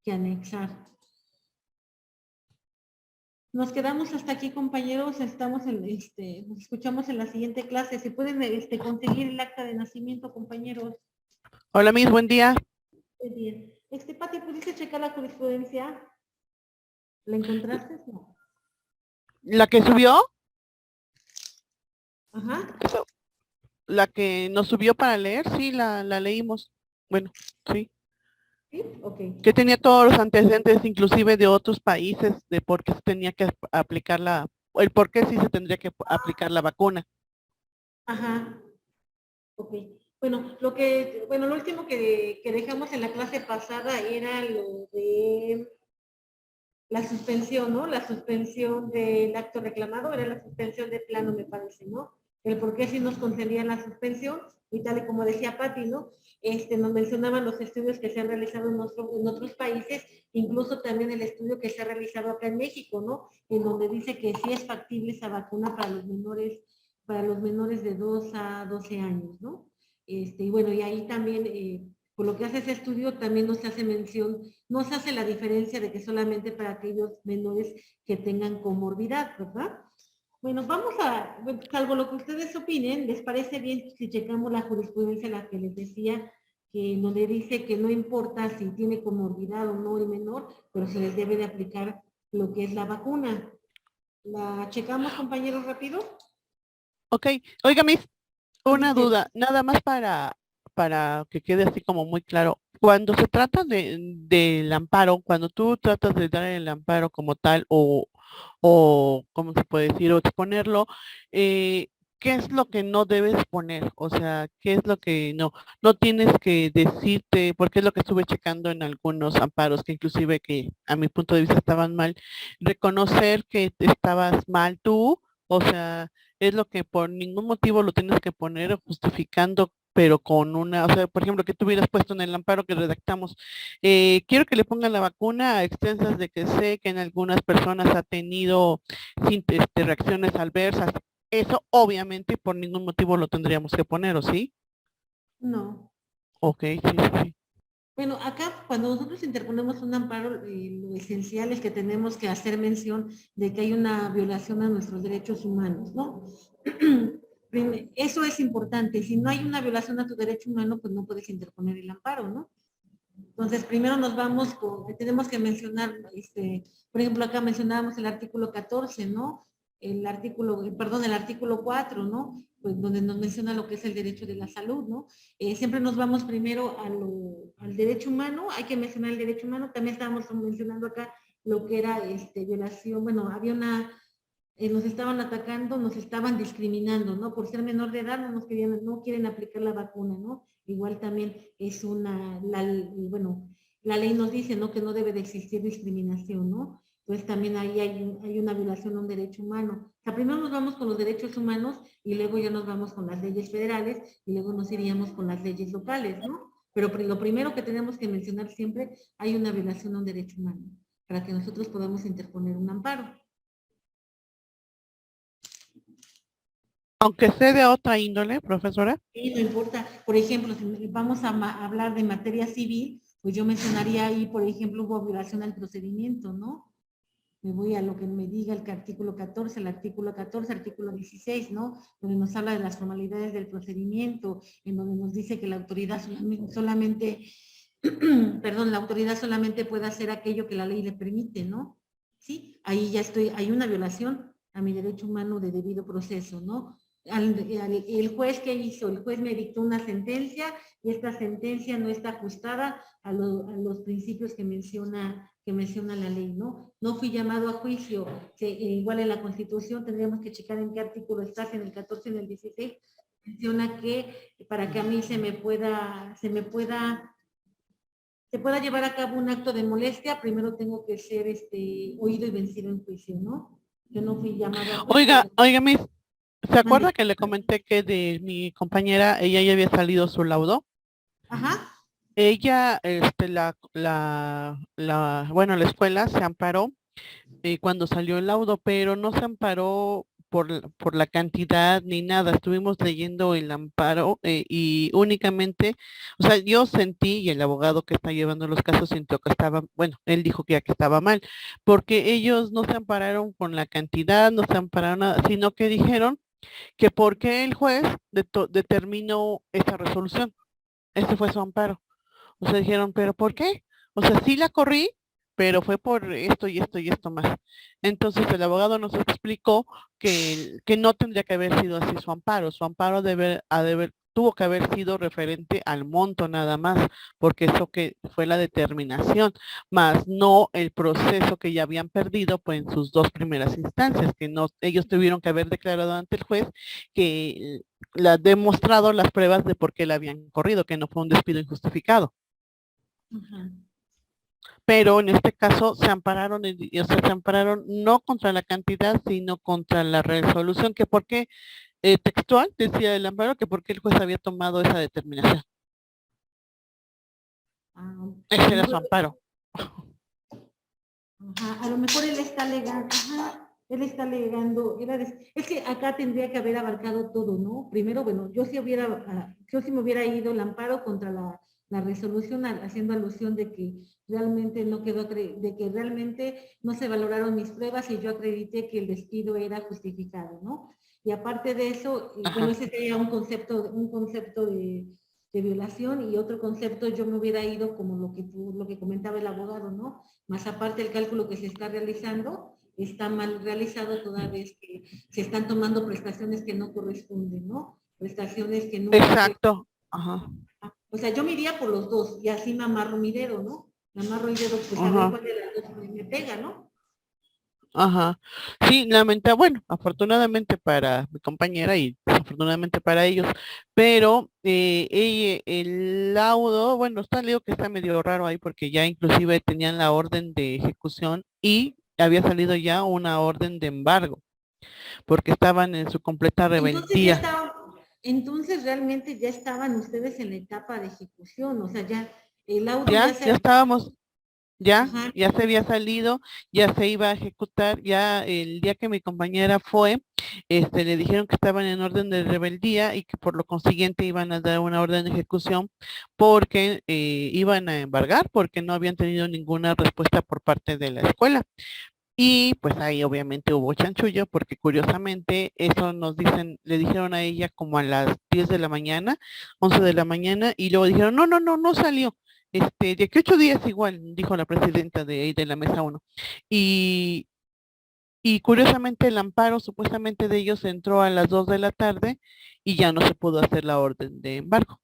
A: anexar. Nos quedamos hasta aquí, compañeros. Nos escuchamos en la siguiente clase. Si pueden conseguir el acta de nacimiento, compañeros.
D: Hola, Miss, buen día.
A: Muy bien. Pati, ¿pudiste checar la jurisprudencia? ¿La encontraste? No.
D: ¿La que subió?
A: Ajá.
D: La que nos subió para leer, sí, la leímos. Bueno, sí.
A: ¿Sí? Ok.
D: Que tenía todos los antecedentes, inclusive de otros países, de por qué se tenía que aplicar el por qué sí se tendría que aplicar la vacuna.
A: Ajá. Ok. Bueno, lo último que dejamos en la clase pasada era lo de la suspensión, ¿no? La suspensión del acto reclamado, era la suspensión de plano, me parece, ¿no? El por qué si nos concedían la suspensión, y tal y como decía Pati, ¿no? Nos mencionaban los estudios que se han realizado en otros países, incluso también el estudio que se ha realizado acá en México, ¿no? En donde dice que sí es factible esa vacuna para los menores de 2 a 12 años, ¿no? Y bueno, y ahí también, por lo que hace ese estudio, también nos hace mención, no se hace la diferencia de que solamente para aquellos menores que tengan comorbidad, ¿verdad? Bueno, salvo lo que ustedes opinen, ¿les parece bien si checamos la jurisprudencia la que les decía, que donde dice que no importa si tiene comorbidad o no el menor, pero se les debe de aplicar lo que es la vacuna? ¿La checamos, compañeros, rápido?
D: Ok, oiga, Miss, una duda, nada más para que quede así como muy claro. Cuando se trata del amparo, cuando tú tratas de dar el amparo como tal o ¿cómo se puede decir? O exponerlo, ¿qué es lo que no debes poner? O sea, ¿qué es lo que no tienes que decirte? Porque es lo que estuve checando en algunos amparos, que inclusive que a mi punto de vista estaban mal. Reconocer que estabas mal tú, o sea, es lo que por ningún motivo lo tienes que poner justificando pero con una, o sea, por ejemplo, que tú hubieras puesto en el amparo que redactamos, quiero que le pongan la vacuna a extensas de que sé que en algunas personas ha tenido reacciones adversas. Eso obviamente por ningún motivo lo tendríamos que poner, ¿o sí?
A: No.
D: Ok, sí, sí, sí.
A: Bueno, acá cuando nosotros interponemos un amparo, lo esencial es que tenemos que hacer mención de que hay una violación a nuestros derechos humanos, ¿no? Eso es importante. Si no hay una violación a tu derecho humano, pues no puedes interponer el amparo, ¿no? Entonces, primero nos vamos con, tenemos que mencionar, por ejemplo, acá mencionábamos el artículo 14, ¿no? El artículo, perdón, el artículo 4, ¿no? Pues donde nos menciona lo que es el derecho de la salud, ¿no? Siempre nos vamos primero al derecho humano, hay que mencionar el derecho humano, también estábamos mencionando acá lo que era violación, bueno, había una, nos estaban atacando, nos estaban discriminando, ¿no? Por ser menor de edad no quieren aplicar la vacuna, ¿no? Igual también es bueno, la ley nos dice, ¿no? Que no debe de existir discriminación, ¿no? Entonces también ahí hay una violación a un derecho humano. O sea, primero nos vamos con los derechos humanos y luego ya nos vamos con las leyes federales y luego nos iríamos con las leyes locales, ¿no? Pero lo primero que tenemos que mencionar siempre, hay una violación a un derecho humano, para que nosotros podamos interponer un amparo.
D: Aunque sea de otra índole, profesora.
A: Sí, no importa. Por ejemplo, si vamos a hablar de materia civil, pues yo mencionaría ahí, por ejemplo, hubo violación al procedimiento, ¿no? Me voy a lo que me diga el artículo 14, artículo 16, ¿no? Donde nos habla de las formalidades del procedimiento, en donde nos dice que la autoridad solamente, perdón, la autoridad solamente puede hacer aquello que la ley le permite, ¿no? Sí, ahí ya hay una violación a mi derecho humano de debido proceso, ¿no? El juez que hizo, el juez me dictó una sentencia y esta sentencia no está ajustada a los principios que menciona la ley, ¿no? No fui llamado a juicio, igual en la Constitución tendríamos que checar en qué artículo está, en el 14, en el 16, menciona que para que a mí se pueda llevar a cabo un acto de molestia, primero tengo que ser oído y vencido en juicio, ¿no? Yo no fui llamado a juicio.
D: Oiga, Miss, ¿se acuerda
A: Mande.
D: que le comenté que de mi compañera, ella ya había salido su laudo?
A: Ajá.
D: Ella, bueno, la escuela se amparó cuando salió el laudo, pero no se amparó por la cantidad ni nada. Estuvimos leyendo el amparo y únicamente, o sea, yo sentí y el abogado que está llevando los casos sintió que estaba, bueno, él dijo que ya que estaba mal, porque ellos no se ampararon con la cantidad, no se ampararon nada, sino que dijeron que porque el juez determinó esa resolución. Ese fue su amparo. O sea, dijeron, ¿pero por qué? O sea, sí la corrí, pero fue por esto y esto y esto más. Entonces el abogado nos explicó que no tendría que haber sido así su amparo. Su amparo tuvo que haber sido referente al monto nada más, porque eso que fue la determinación, más no el proceso que ya habían perdido pues en sus dos primeras instancias, que no, ellos tuvieron que haber declarado ante el juez que le ha demostrado las pruebas de por qué la habían corrido, que no fue un despido injustificado.
A: Ajá.
D: Pero en este caso se ampararon, o sea, se ampararon no contra la cantidad, sino contra la resolución, que porque textual decía el amparo que porque el juez había tomado esa determinación. Ese era su amparo.
A: Ajá, a lo mejor él está alegando, es que acá tendría que haber abarcado todo, ¿no? Primero, bueno, yo sí me hubiera ido el amparo contra la resolución haciendo alusión de que realmente no quedó, de que realmente no se valoraron mis pruebas y yo acredité que el despido era justificado, ¿no? Y aparte de eso, bueno, ese sería un concepto de violación y otro concepto yo me hubiera ido como lo que comentaba el abogado, ¿no? Más aparte el cálculo que se está realizando está mal realizado toda vez que se están tomando prestaciones que no corresponden, ¿no? Prestaciones que no...
D: Exacto. Ajá.
A: O sea, yo me iría por los dos y así me amarro mi dedo, ¿no? Me amarro el dedo, pues a ver cuál de las dos me pega, ¿no?
D: Ajá. Sí, bueno, afortunadamente para mi compañera y desafortunadamente para ellos, pero el laudo, bueno, digo que está medio raro ahí porque ya inclusive tenían la orden de ejecución y había salido ya una orden de embargo, porque estaban en su completa
A: Entonces
D: rebeldía.
A: Entonces realmente ya estaban ustedes en la etapa de ejecución, o sea, ya el laudo
D: Ya,
A: ya se
D: ya estábamos, ya,
A: ajá,
D: ya se había salido, ya se iba a ejecutar, ya el día que mi compañera fue, le dijeron que estaban en orden de rebeldía y que por lo consiguiente iban a dar una orden de ejecución porque iban a embargar, porque no habían tenido ninguna respuesta por parte de la escuela. Y pues ahí obviamente hubo chanchullo porque curiosamente eso nos dicen, le dijeron a ella como a las 10 de la mañana, 11 de la mañana y luego dijeron, no, no, no, no salió. De que 8 días igual, dijo la presidenta de ahí de la mesa uno. Y, y curiosamente el amparo supuestamente de ellos entró a las 2 de la tarde y ya no se pudo hacer la orden de embargo.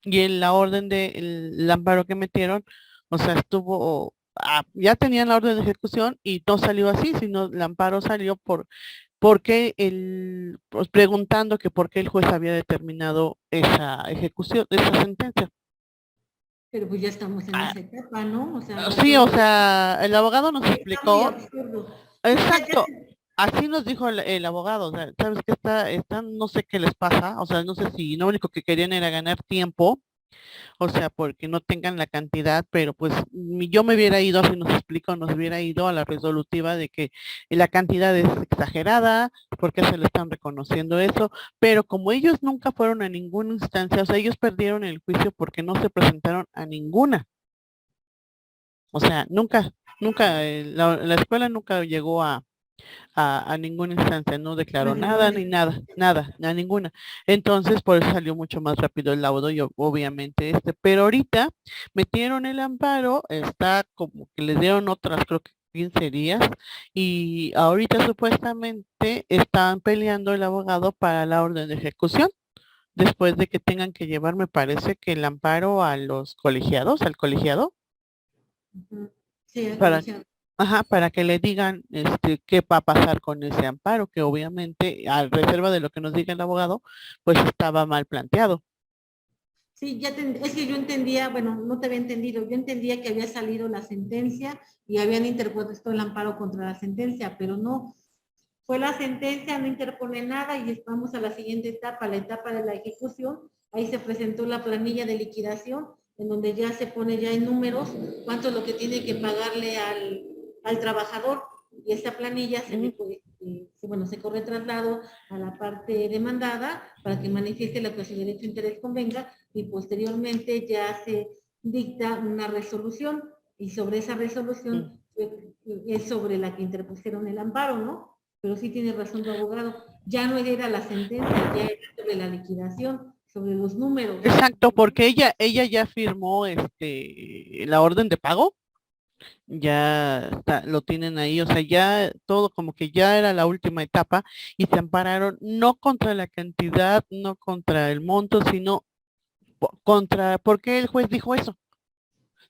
D: Y en la orden de el amparo que metieron, o sea, estuvo, ya tenían la orden de ejecución y no salió así, sino el amparo salió porque pues, preguntando que por qué el juez había determinado esa ejecución, esa sentencia.
A: pero pues ya estamos en
D: Ah,
A: esa etapa, ¿no? O sea, ya
D: sí,
A: todo
D: o sea, el abogado nos
A: está muy
D: explicó,
A: absurdo. Sí,
D: exacto, así nos dijo el abogado, o sea, sabes que están, no sé qué les pasa, o sea, no sé si lo único que querían era ganar tiempo, o sea, porque no tengan la cantidad, pero pues yo me hubiera ido, si nos explico, nos hubiera ido a la resolutiva de que la cantidad es exagerada, porque se le están reconociendo eso, pero como ellos nunca fueron a ninguna instancia, o sea, ellos perdieron el juicio porque no se presentaron a ninguna, o sea, nunca, la escuela nunca llegó a ninguna instancia, no declaró nada ni nada, nada, a ninguna. Entonces, por eso salió mucho más rápido el laudo y obviamente pero ahorita metieron el amparo, está como que le dieron otras, creo que 15 días, y ahorita supuestamente están peleando el abogado para la orden de ejecución, después de que tengan que llevar, me parece que el amparo a los colegiados, al colegiado,
A: Ujú. Sí, el
D: para
A: colegiado.
D: ajá, para que le digan qué va a pasar con ese amparo, que obviamente, a reserva de lo que nos diga el abogado, pues estaba mal planteado.
A: Sí, es que yo entendía, bueno, no te había entendido, yo entendía que había salido la sentencia y habían interpuesto el amparo contra la sentencia, pero no, fue la sentencia, no interpone nada y vamos a la siguiente etapa, la etapa de la ejecución. Ahí se presentó la planilla de liquidación, en donde ya se pone ya en números cuánto es lo que tiene que pagarle al trabajador. Y esa planilla bueno, se corre traslado a la parte demandada para que manifieste lo que a su derecho e interés convenga y posteriormente ya se dicta una resolución y sobre esa resolución es sobre la que interpusieron el amparo, ¿no? Pero sí tiene razón tu abogado, ya no era la sentencia, ya era sobre la liquidación, sobre los números.
D: Exacto, porque ella ya firmó la orden de pago, ya lo tienen ahí, o sea, ya todo como que ya era la última etapa y se ampararon no contra la cantidad, no contra el monto, sino contra, ¿por qué el juez dijo eso?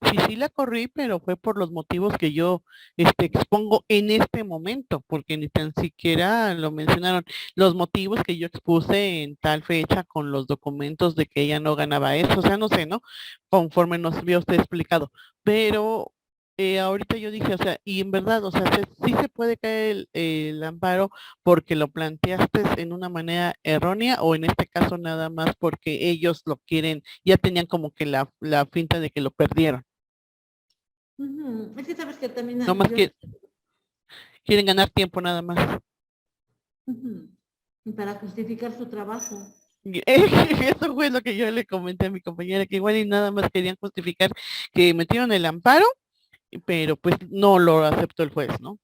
D: Sí, sí la corrí, pero fue por los motivos que yo expongo en este momento, porque ni tan siquiera lo mencionaron. Los motivos que yo expuse en tal fecha con los documentos de que ella no ganaba eso, o sea, no sé, ¿no? Conforme nos había usted explicado. Pero ahorita yo dije, o sea, y en verdad, o sea, sí se puede caer el amparo porque lo planteaste en una manera errónea o en este caso nada más porque ellos lo quieren, ya tenían como que la finta de que lo perdieron.
A: Es que sabes que también
D: No más que quieren ganar tiempo nada más.
A: y para justificar su trabajo.
D: Eso fue lo que yo le comenté a mi compañera, que igual y nada más querían justificar que metieron el amparo, pero pues no lo aceptó el juez, ¿no?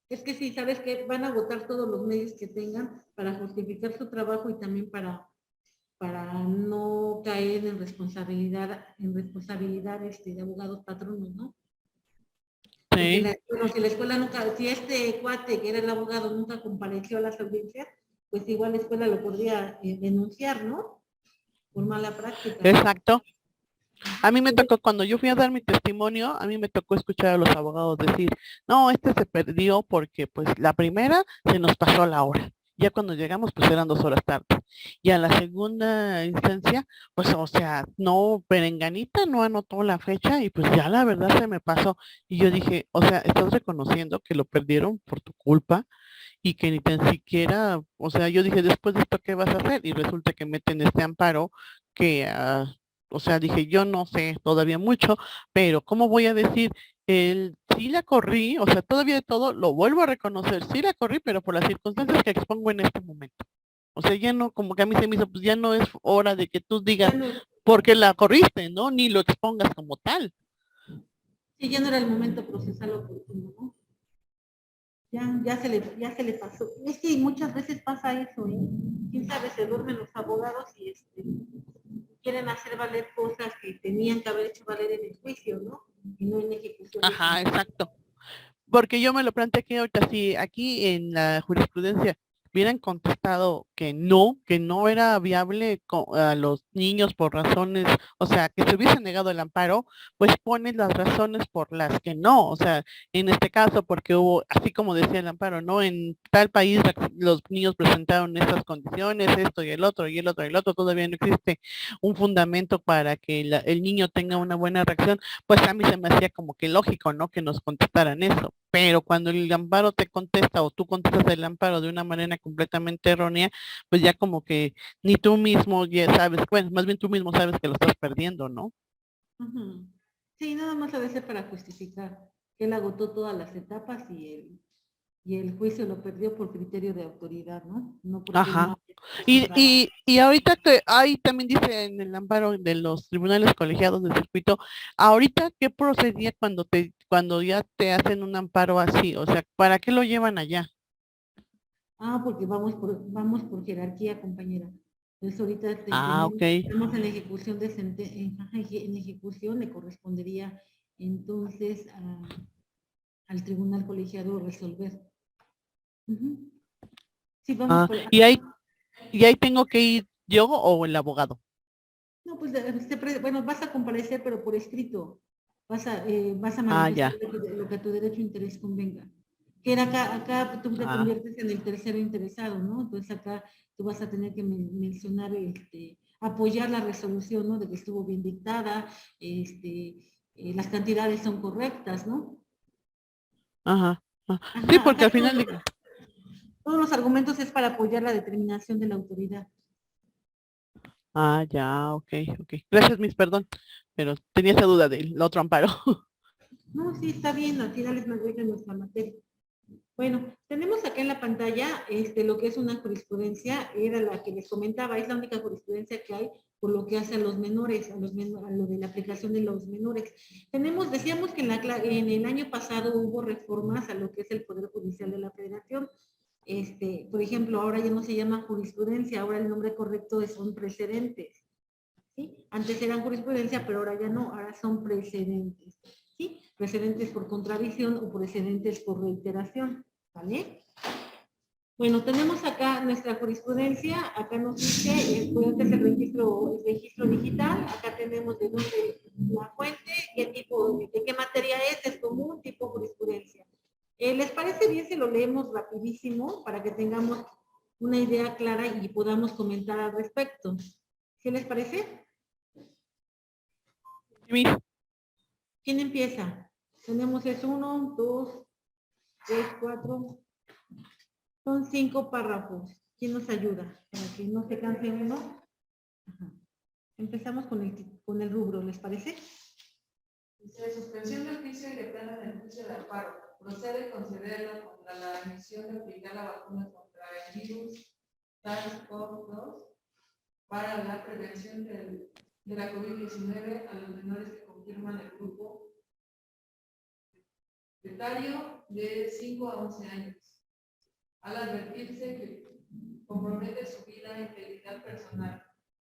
A: Es que sí, sabes que van a agotar todos los medios que tengan para justificar su trabajo y también para no caer en responsabilidad de abogados patronos, ¿no? Porque
D: Sí,
A: si la escuela nunca, si este cuate que era el abogado nunca compareció a las audiencias, pues igual la escuela lo podría denunciar, ¿no? Por mala práctica.
D: exacto. A mí me tocó, cuando yo fui a dar mi testimonio, a mí me tocó escuchar a los abogados decir, no, se perdió porque pues la primera se nos pasó la hora Ya cuando llegamos, pues eran 2 horas tarde. Y a la segunda instancia, pues, o sea, no, Perenganita no anotó la fecha y pues ya la verdad se me pasó. Y yo dije, o sea, estás reconociendo que lo perdieron por tu culpa y que ni tan siquiera, o sea, yo dije, después de esto, ¿qué vas a hacer? Y resulta que meten este amparo que, o sea, dije, yo no sé todavía mucho, pero ¿cómo voy a decir? Sí la corrí, o sea, todavía de todo lo vuelvo a reconocer, sí la corrí, pero por las circunstancias que expongo en este momento. O sea, ya no, como que a mí se me hizo, pues ya no es hora de que tú digas
A: Ya no,
D: por qué la corriste, ¿no? Ni lo expongas como tal.
A: sí, ya no era el momento procesal oportuno, ¿no? Ya se le pasó. Es que muchas veces pasa eso, ¿eh? Quién sabe, se duermen los abogados y quieren hacer valer cosas que tenían que haber hecho valer en el juicio, ¿no? Y no en ejecución de
D: Ajá,
A: sentencia.
D: exacto. Porque yo me lo planteé que ahorita, si aquí en la jurisprudencia hubieran contestado que no era viable a los niños por razones, o sea, que se hubiese negado el amparo, pues ponen las razones por las que no, o sea, en este caso porque hubo, así como decía el amparo, ¿no? En tal país los niños presentaron estas condiciones, esto y el otro, y el otro, y el otro, todavía no existe un fundamento para que el niño tenga una buena reacción, pues a mí se me hacía como que lógico, ¿no? Que nos contestaran eso. Pero cuando el amparo te contesta o tú contestas el amparo de una manera completamente errónea, pues ya como que ni tú mismo ya sabes, bueno, más bien tú mismo sabes que lo estás perdiendo, ¿no?
A: Ujú. Sí, nada más a veces para justificar que él agotó todas las etapas y el juicio lo perdió por criterio de autoridad, ¿no? No porque él no
D: Ajá.
A: haya demostrado.
D: Y ahorita que ahí también dice en el amparo de los tribunales colegiados del circuito, ahorita qué procedía cuando ya te hacen un amparo así, o sea, ¿para qué lo llevan allá?
A: Ah, porque vamos por jerarquía, compañera. Entonces ahorita
D: Ah, ok.
A: estamos en la ejecución de en ejecución le correspondería entonces al tribunal colegiado resolver. Ujú. Sí, vamos
D: Ah,
A: por,
D: y ahí tengo que ir yo o el abogado.
A: no, pues bueno, vas a comparecer, pero por escrito. Vas a
D: Ah,
A: manifestar
D: ya.
A: lo que a tu derecho e interés convenga. Que era acá tú te
D: Ah,
A: conviertes en el tercero interesado, ¿no? Entonces acá tú vas a tener que mencionar, apoyar la resolución, ¿no? De que estuvo bien dictada, las cantidades son correctas, ¿no?
D: ajá. Ah. Sí,
A: Ajá,
D: porque
A: acá
D: al final
A: todos los argumentos es para apoyar la determinación de la autoridad.
D: ah, ya, ok, ok. Gracias, Miss, perdón, pero tenía esa duda del otro amparo.
A: No, sí, está bien, al final es más de nuestra materia. Bueno, tenemos acá en la pantalla lo que es una jurisprudencia, era la que les comentaba, es la única jurisprudencia que hay por lo que hace a los menores, a lo de la aplicación de los menores. Decíamos que en el año pasado hubo reformas a lo que es el Poder Judicial de la Federación. Por ejemplo, ahora ya no se llama jurisprudencia, ahora el nombre correcto son precedentes. ¿Sí? Antes eran jurisprudencia, pero ahora ya no, ahora son precedentes. ¿Sí? Precedentes por contradicción o precedentes por reiteración. ¿Vale? Bueno, tenemos acá nuestra jurisprudencia, acá nos dice, este es el registro digital, acá tenemos de dónde la fuente, de qué materia es común, tipo jurisprudencia. ¿Les parece bien si lo leemos rapidísimo para que tengamos una idea clara y podamos comentar al respecto? ¿Qué les parece?
D: Miss,
A: ¿Quién empieza? Tenemos es 1, 2, 3, 4. Son 5 párrafos. ¿Quién nos ayuda? Para que no se canse uno. Ajá. Empezamos con el rubro, ¿les parece?
B: Dice, suspensión del juicio y de pleno en el juicio de amparo. Procede concederlo contra la emisión de aplicar la vacuna contra el virus SARS-CoV-2 para la prevención de la COVID-19 a los menores que confirman el grupo etario de 5 a 11 años, al advertirse que compromete su vida e integridad personal,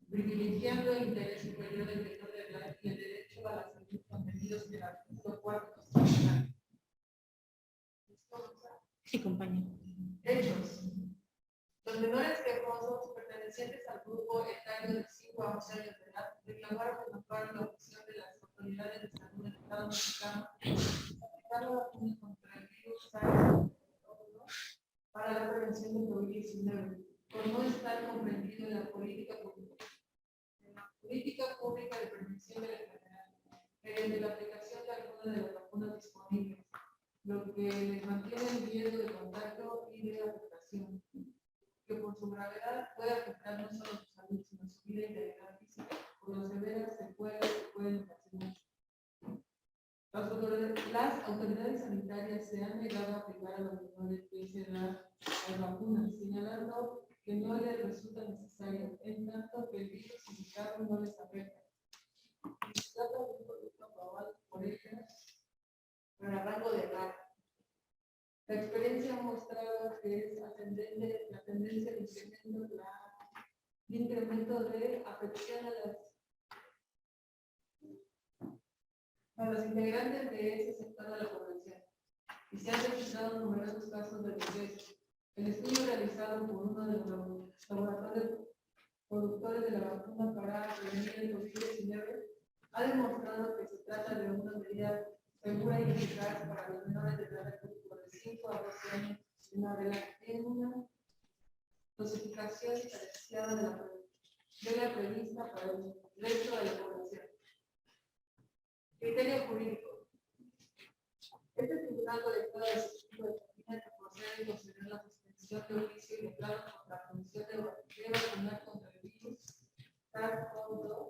B: privilegiando el interés superior del menor de edad y el derecho a la salud contenidos en el artículo 4 constitucional.
A: Sí, compañero.
B: Hechos. Los menores quejosos pertenecientes al grupo etario de 5 a 11 años de edad reclamaron en amparo la opción de las autoridades de salud del Estado mexicano aplicar la vacuna contra el virus SARS-CoV-2 para la prevención del COVID-19 mediante la aplicación de alguna de las vacunas disponibles, lo que les mantiene en riesgo de contacto y de afectación, que por su gravedad puede afectar no solo su salud, sino su vida y integridad física, por las severas secuelas que pueden ocasionar. Las autoridades sanitarias se han negado a aplicar a los menores de esa edad las vacunas, señalando que no les resulta necesario, en tanto que el virus indicado no les afecta. Y se trata de un producto aprobado por ellas para rango de edad. La experiencia ha mostrado que es ascendente la tendencia de incremento de afección a los integrantes de ese sector de la población, y se han registrado numerosos casos de deceso. El estudio realizado por uno de los laboratorios productores de la vacuna para prevenir el COVID-19 ha demostrado que se trata de una medida segura y eficaz para los menores de edad de 5 a 12 años en una dosificación diferenciada de la prevista para el resto de la población. Criterio jurídico. Este tribunal colector de determina que procede considerar la suspensión de juicio y declara contra la función de vacunar contra el virus SARS-CoV-2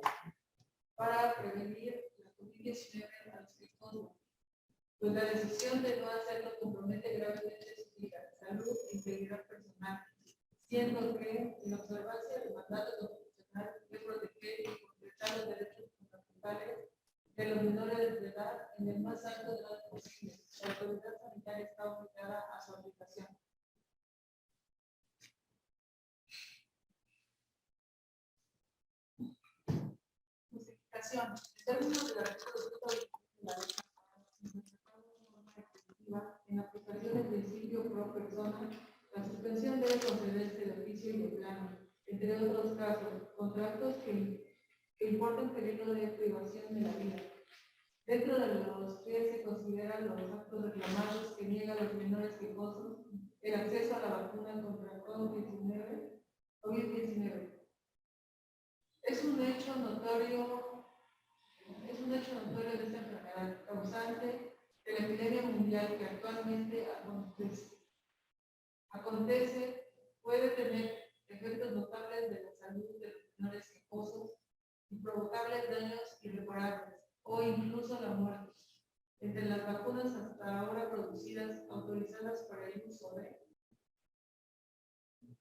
B: para prevenir la COVID-19 a los que consumen. Pues la decisión de no hacerlo compromete gravemente su vida, salud e integridad personal, siendo que, en observancia del mandato constitucional de proteger y completar los derechos fundamentales de los menores de edad en el más alto grado posible, la autoridad sanitaria está obligada a su aplicación. Justificación. En términos del artículo 125 de la ley en aplicación del principio pro persona, la suspensión debe concederse de oficio y de plano, entre otros casos, contra actos que importen peligro de privación de la vida. Dentro de los que se consideran los actos reclamados que niegan a los menores quejosos el acceso a la vacuna contra COVID-19. Es un hecho notorio de esta enfermedad causante de la epidemia mundial que actualmente acontece, puede tener efectos notables de la salud de los menores quejosos y provocarles daños irreparables o incluso la muerte. Entre las vacunas hasta ahora producidas, autorizadas para el uso de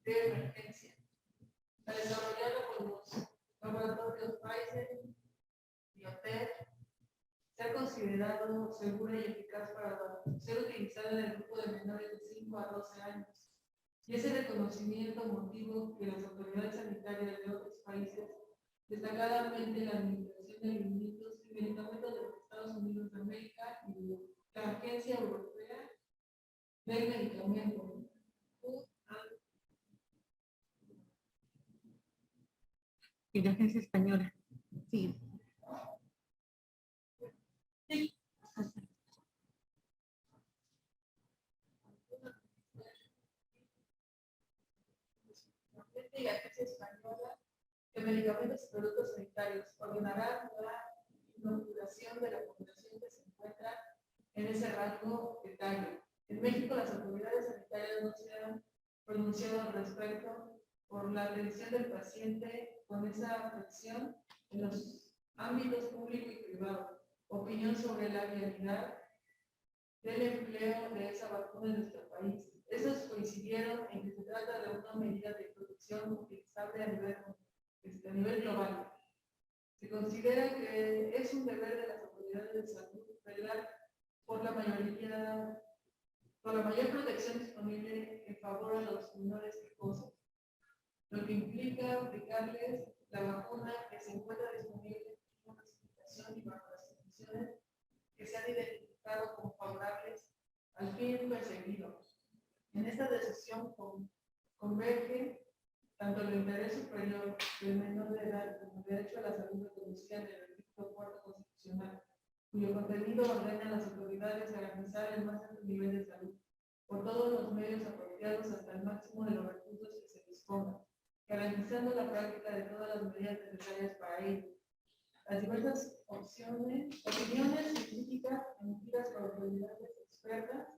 B: emergencia, la desarrollada por los laboratorios Pfizer y BioNTech, se ha considerado segura y eficaz para ser utilizada en el grupo de menores de 5 a 12 años. Y ese reconocimiento motivo que las autoridades sanitarias de otros países, destacadamente la Administración de Alimentos y Medicamentos de los Estados Unidos de América y la Agencia Europea del Medicamento,
A: Y la agencia española. Sí. Sí.
B: y la Agencia Española de Medicamentos y Productos Sanitarios ordenarán la inoculación de la población que se encuentra en ese rango etario. En México, las autoridades sanitarias no se han pronunciado al respecto por la atención del paciente con esa afección en los ámbitos público y privado. Opinión sobre la viabilidad del empleo de esa vacuna en nuestro país. Esos coincidieron en que se trata de una medida de protección utilizable a nivel global. Se considera que es un deber de las autoridades de salud velar por la mayor protección disponible en favor de los menores quejosos, lo que implica aplicarles la vacuna que se encuentra disponible con clasificación y bajo las condiciones que se han identificado como favorables al fin perseguido. En esta decisión converge tanto el interés superior del menor de edad como el derecho a la salud reconocida en el artículo 4 constitucional, cuyo contenido ordena a las autoridades garantizar el más alto nivel de salud por todos los medios apropiados hasta el máximo de los recursos que se dispongan, garantizando la práctica de todas las medidas necesarias para ello. las diversas opiniones científicas emitidas por autoridades expertas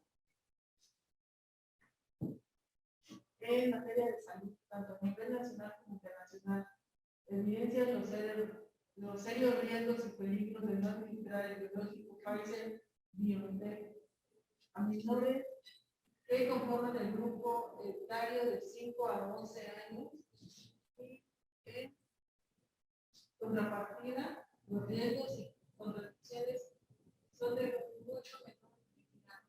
B: en materia de salud, tanto a nivel nacional como internacional, evidencian los serios riesgos y peligros de no administrar el biológico Pfizer BioNTech a menores que conforman el grupo etario de 5 a 11 años y en contrapartida, los riesgos y contradicciones son de mucho menor utilidad.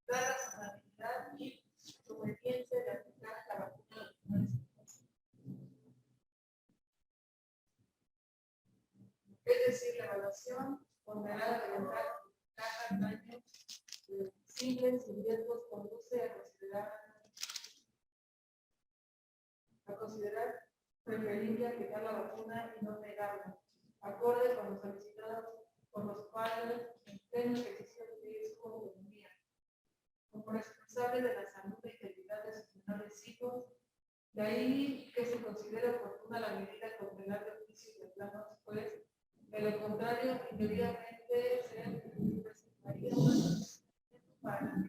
B: La razonabilidad y conveniencia de aplicar la vacuna. Es decir, la evaluación ponderada de cada daño visibles y riesgos conduce a considerar preferible aplicar la vacuna y no negarla, acorde con los solicitados por los padres en pleno ejercicio de riesgo de autonomía. Como responsable de la salud e integridad de sus menores hijos, de ahí que se considera oportuna la medida cautelar de oficio y de plano después, de lo contrario, inmediatamente se presentaría para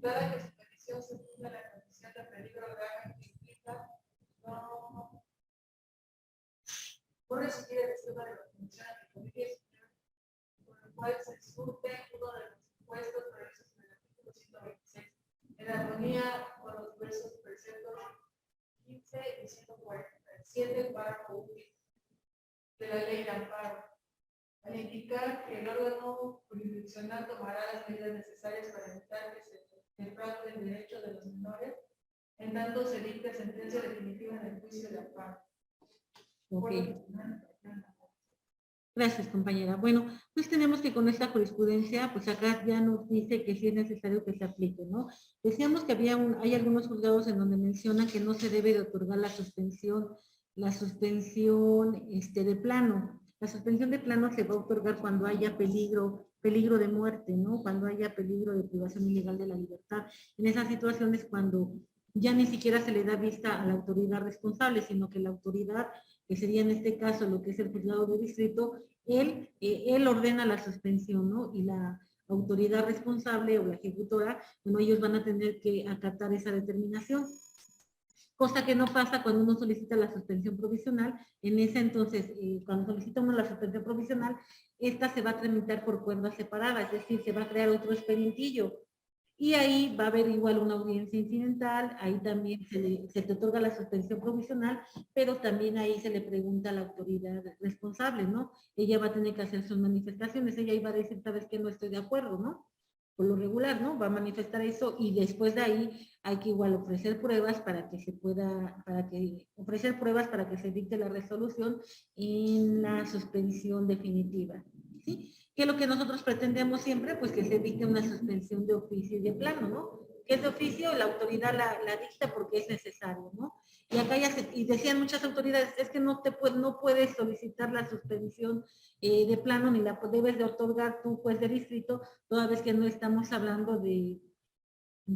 B: dada que su petición se funda en la condición de peligro grave que implica no recibir el esquema de vacunación anticovid, por el cual se surte uno de los supuestos previstos en el artículo 126, en armonía con los versos preceptos 15 y 147 párrafo 1 de la ley de amparo, al indicar que el órgano jurisdiccional tomará las medidas necesarias para evitar que se defraude el derecho de los menores, en tanto se dicte sentencia definitiva en el juicio de amparo.
A: Okay. Gracias, compañera. Bueno, pues tenemos que con esta jurisprudencia, pues acá ya nos dice que sí es necesario que se aplique, ¿no? Decíamos que hay algunos juzgados en donde mencionan que no se debe de otorgar la suspensión de plano. La suspensión de plano se va a otorgar cuando haya peligro de muerte, ¿no? Cuando haya peligro de privación ilegal de la libertad. En esas situaciones cuando ya ni siquiera se le da vista a la autoridad responsable, sino que la autoridad, que sería en este caso lo que es el juzgado de distrito, él ordena la suspensión, ¿no? Y la autoridad responsable o la ejecutora, bueno, ellos van a tener que acatar esa determinación. Cosa que no pasa cuando uno solicita la suspensión provisional. En ese entonces, cuando solicitamos la suspensión provisional, esta se va a tramitar por cuerda separada, es decir, se va a crear otro expedientillo. Y ahí va a haber igual una audiencia incidental, ahí también se te otorga la suspensión provisional, pero también ahí se le pregunta a la autoridad responsable, ¿no? Ella va a tener que hacer sus manifestaciones, ella iba a decir, sabes que no estoy de acuerdo, ¿no? Por lo regular, ¿no? Va a manifestar eso y después de ahí hay que igual ofrecer pruebas para que se dicte la resolución en la suspensión definitiva, ¿sí? Que es lo que nosotros pretendemos siempre, pues que se dicte una suspensión de oficio y de plano, ¿no? Que es de oficio, la autoridad la dicta porque es necesario, ¿no? Y acá y decían muchas autoridades, es que no puedes solicitar la suspensión de plano, ni la debes de otorgar tú, juez de distrito, toda vez que no estamos hablando de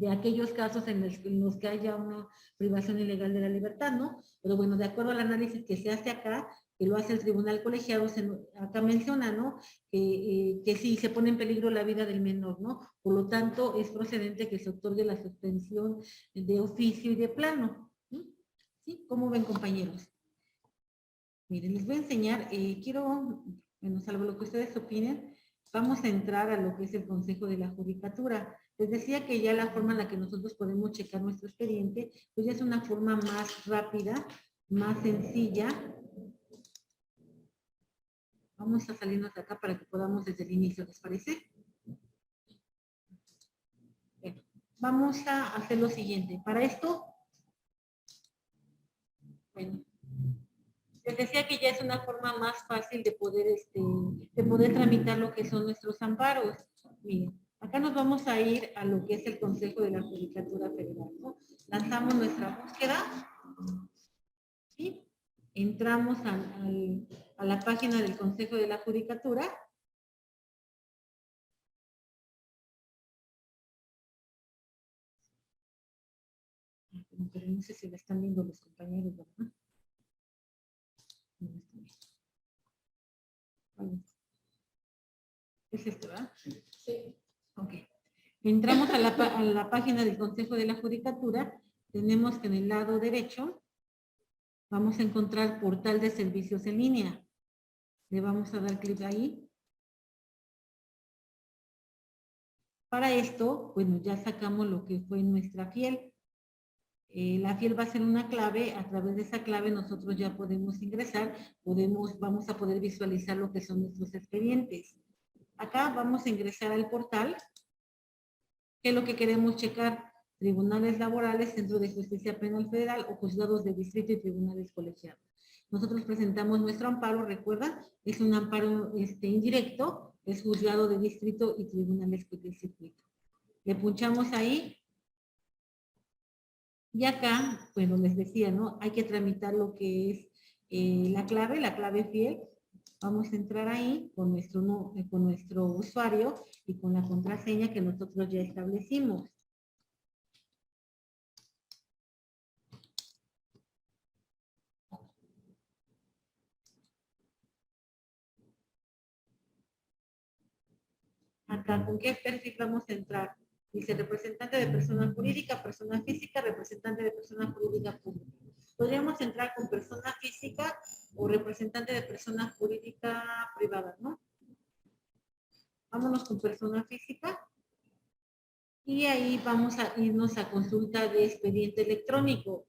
A: aquellos casos en los que haya una privación ilegal de la libertad, ¿no? Pero bueno, de acuerdo al análisis que se hace acá, que lo hace el tribunal colegiado, acá menciona, ¿no? Que sí se pone en peligro la vida del menor, ¿no? Por lo tanto, es procedente que se otorgue la suspensión de oficio y de plano. ¿Sí? ¿Cómo ven, compañeros? Miren, les voy a enseñar, bueno, salvo lo que ustedes opinen, vamos a entrar a lo que es el Consejo de la Judicatura. Les decía que ya la forma en la que nosotros podemos checar nuestro expediente, pues ya es una forma más rápida, más sencilla. Vamos a salirnos de acá para que podamos desde el inicio, ¿les parece? Bien, vamos a hacer lo siguiente. Para esto, bueno, les decía que ya es una forma más fácil de poder tramitar lo que son nuestros amparos. Miren, acá nos vamos a ir a lo que es el Consejo de la Judicatura Federal, ¿no? Lanzamos nuestra búsqueda y entramos a la página del Consejo de la Judicatura. pero no sé si la están viendo los compañeros, ¿verdad? No la están viendo. Vale. ¿Es esto, verdad?
B: Sí.
A: Ok. Entramos a la página del Consejo de la Judicatura. Tenemos que en el lado derecho vamos a encontrar portal de servicios en línea. Le vamos a dar clic ahí. Para esto, bueno, ya sacamos lo que fue nuestra fiel. La fiel va a ser una clave. A través de esa clave nosotros ya podemos ingresar, vamos a poder visualizar lo que son nuestros expedientes. Acá vamos a ingresar al portal. ¿Qué es lo que queremos checar? Tribunales laborales, Centro de Justicia Penal Federal o juzgados de distrito y tribunales colegiados. Nosotros presentamos nuestro amparo, recuerda, es un amparo indirecto, es juzgado de distrito y tribunales de circuito. Le punchamos ahí. Y acá, bueno, les decía, ¿no? Hay que tramitar lo que es la clave fiel. Vamos a entrar ahí con nuestro usuario y con la contraseña que nosotros ya establecimos. Acá, ¿con qué perfil vamos a entrar? Dice representante de persona jurídica, persona física, representante de persona jurídica pública. Podríamos entrar con persona física o representante de persona jurídica privada, ¿no? Vámonos con persona física. Y ahí vamos a irnos a consulta de expediente electrónico.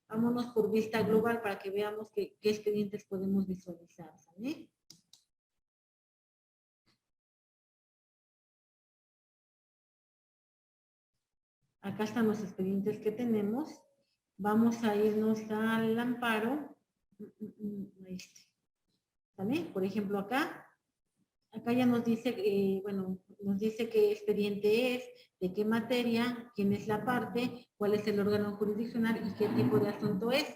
A: Vámonos por vista global para que veamos qué expedientes podemos visualizar, ¿sale? Acá están los expedientes que tenemos. Vamos a irnos al amparo. ¿Sale? Por ejemplo, acá ya nos dice, nos dice qué expediente es, de qué materia, quién es la parte, cuál es el órgano jurisdiccional y qué tipo de asunto es.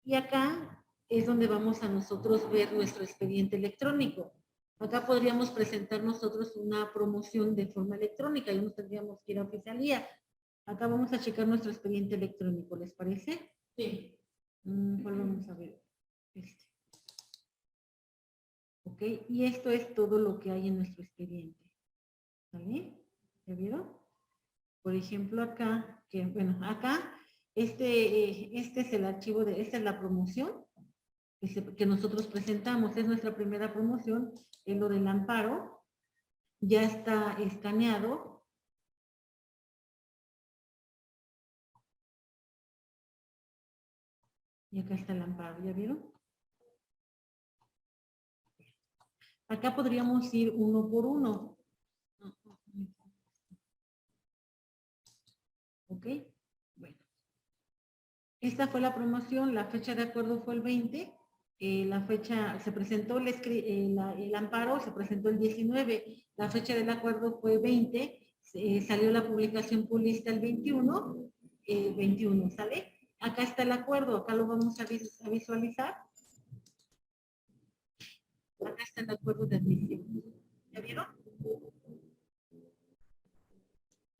A: Y acá es donde vamos a nosotros ver nuestro expediente electrónico. Acá podríamos presentar nosotros una promoción de forma electrónica y no tendríamos que ir a oficialía. Acá vamos a checar nuestro expediente electrónico, ¿les parece?
B: Sí.
A: ¿Cuál vamos a ver? ¿Ok? Y esto es todo lo que hay en nuestro expediente. ¿Vale? ¿Ya vieron? Por ejemplo, acá, acá, este es el archivo esta es la promoción que nosotros presentamos. Es nuestra primera promoción, es lo del amparo. Ya está escaneado. Y acá está el amparo, ¿ya vieron? Acá podríamos ir uno por uno. ¿Ok? Bueno. Esta fue la promoción, la fecha de acuerdo fue el 20, la fecha, se presentó el amparo, se presentó el 19, la fecha del acuerdo fue 20, salió la publicación pública el 21, ¿sale? Acá está el acuerdo, acá lo vamos a visualizar. Acá está el acuerdo de admisión. ¿Ya vieron?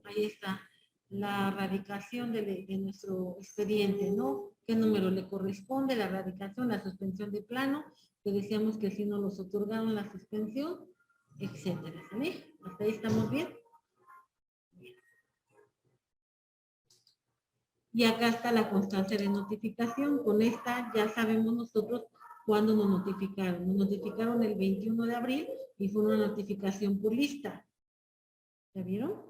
A: Ahí está la radicación de nuestro expediente, ¿no? ¿Qué número le corresponde? La radicación, la suspensión de plano, que decíamos que si no los otorgaron la suspensión, etcétera, ¿sale? ¿Hasta ahí estamos bien? Y acá está la constancia de notificación. Con esta ya sabemos nosotros cuándo nos notificaron. Nos notificaron el 21 de abril y fue una notificación por lista. ¿Ya vieron?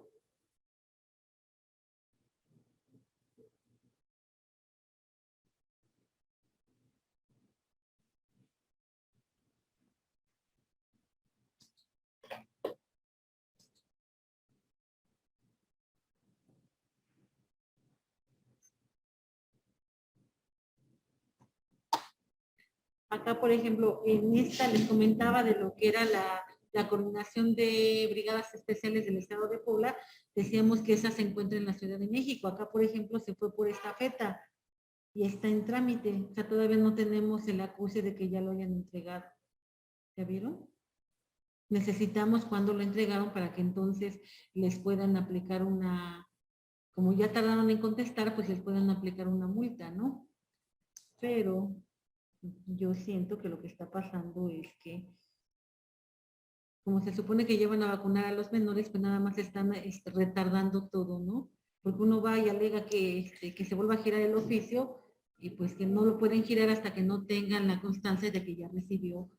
A: Acá, por ejemplo, en esta les comentaba de lo que era la coordinación de brigadas especiales del Estado de Puebla. Decíamos que esa se encuentra en la Ciudad de México. Acá, por ejemplo, se fue por estafeta y está en trámite. O sea, todavía no tenemos el acuse de que ya lo hayan entregado. ¿Ya vieron? Necesitamos cuando lo entregaron para que entonces les puedan aplicar una como ya tardaron en contestar, pues les pueden aplicar una multa, ¿no? Pero yo siento que lo que está pasando es que, como se supone que llevan a vacunar a los menores, pues nada más están retardando todo, ¿no? Porque uno va y alega que se vuelva a girar el oficio y pues que no lo pueden girar hasta que no tengan la constancia de que ya recibió,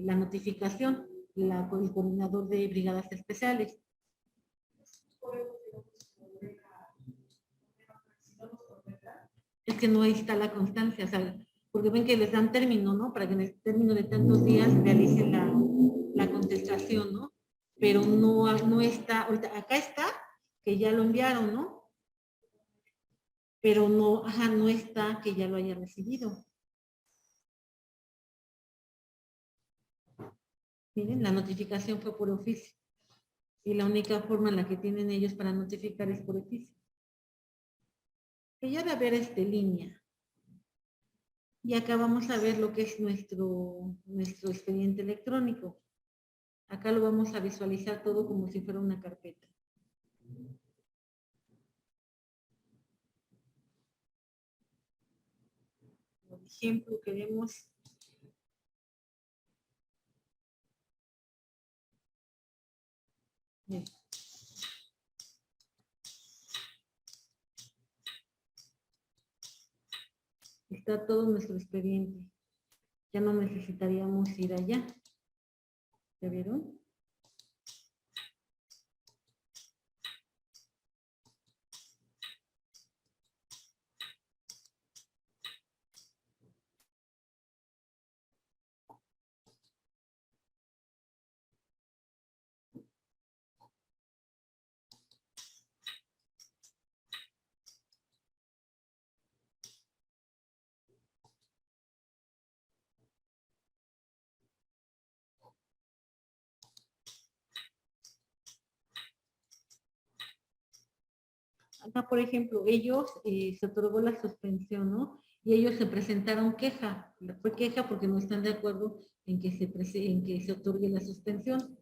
A: la notificación, el coordinador de brigadas especiales. Es que no está la constancia, o sea, porque ven que les dan término, ¿no? Para que en el término de tantos días realicen la contestación, ¿no? Pero no está, ahorita, acá está, que ya lo enviaron, ¿no? Pero no, no está que ya lo haya recibido. Miren, la notificación fue por oficio. Y la única forma en la que tienen ellos para notificar es por oficio. Que ya de haber línea. Y acá vamos a ver lo que es nuestro expediente electrónico. Acá lo vamos a visualizar todo como si fuera una carpeta. Por ejemplo, queremos está todo nuestro expediente. Ya no necesitaríamos ir allá. ¿Ya vieron? Acá, por ejemplo, ellos se otorgó la suspensión, ¿no? Y ellos se presentaron queja. Fue queja porque no están de acuerdo en que se otorgue la suspensión.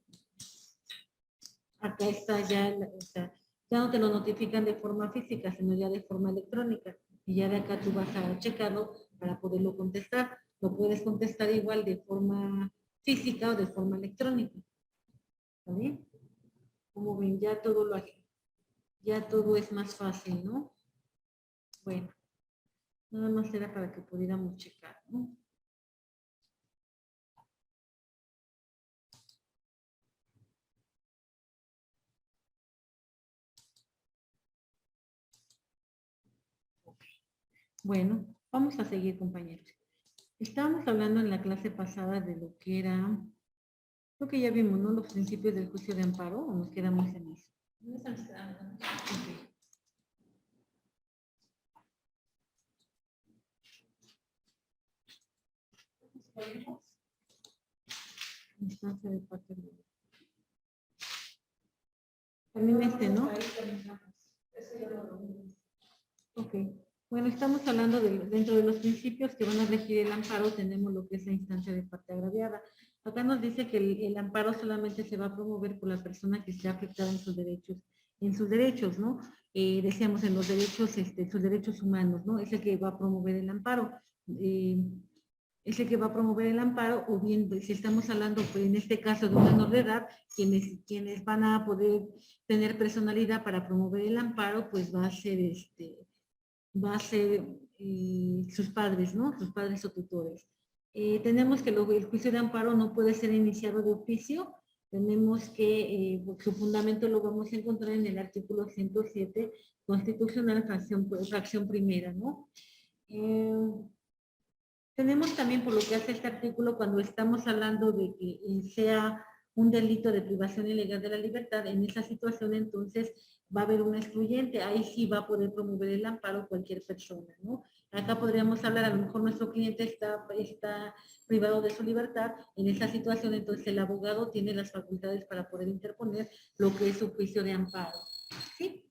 A: Acá está ya, o sea, ya no te lo notifican de forma física, sino ya de forma electrónica. Y ya de acá tú vas a checarlo para poderlo contestar. Lo puedes contestar igual de forma física o de forma electrónica. ¿Vale? Como ven, ya todo es más fácil, ¿no? Bueno, nada más era para que pudiéramos checar, ¿no? Bueno, vamos a seguir, compañeros. Estábamos hablando en la clase pasada de lo que era, lo que ya vimos, ¿no? Los principios del juicio de amparo, o nos quedamos en eso. Ok. Instancia de parte libre. También ¿no? Ok. Bueno, estamos hablando dentro de los principios que van a regir el amparo, tenemos lo que es la instancia de parte agraviada. Acá nos dice que el amparo solamente se va a promover por la persona que esté afectada en sus derechos, ¿no? Decíamos en los derechos, sus derechos humanos, ¿no? Es el que va a promover el amparo. Es el que va a promover el amparo, o bien, si estamos hablando, pues, en este caso, de un menor de edad, quienes van a poder tener personalidad para promover el amparo, pues va a ser sus padres, ¿no? Sus padres o tutores. Tenemos que el juicio de amparo no puede ser iniciado de oficio. Tenemos que, su fundamento lo vamos a encontrar en el artículo 107 constitucional, fracción primera, ¿no? Tenemos también, por lo que hace este artículo, cuando estamos hablando de que sea un delito de privación ilegal de la libertad, en esa situación entonces va a haber un excluyente, ahí sí va a poder promover el amparo cualquier persona, ¿no? Acá podríamos hablar, a lo mejor nuestro cliente está privado de su libertad, en esa situación entonces el abogado tiene las facultades para poder interponer lo que es su juicio de amparo, ¿sí?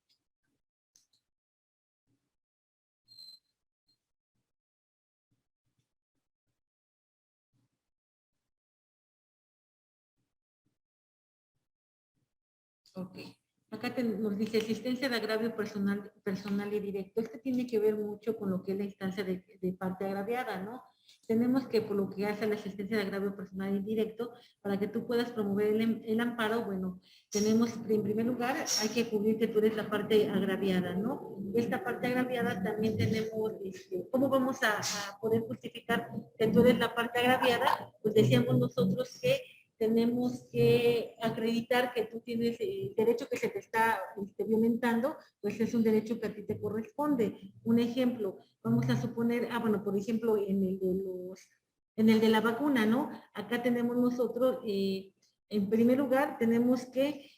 A: Ok. Acá nos dice existencia de agravio personal y directo. Esto tiene que ver mucho con lo que es la instancia de parte agraviada, ¿no? Tenemos que, por lo que hace la existencia de agravio personal y directo, para que tú puedas promover el amparo, bueno, tenemos, en primer lugar, hay que cubrir que tú eres la parte agraviada, ¿no? Esta parte agraviada también tenemos, ¿cómo vamos a poder justificar que tú eres la parte agraviada? Pues decíamos nosotros que tenemos que acreditar que tú tienes el derecho que se te está violentando, pues es un derecho que a ti te corresponde. Un ejemplo, vamos a suponer, bueno, por ejemplo, en el de la vacuna, ¿no? Acá tenemos nosotros, en primer lugar, tenemos que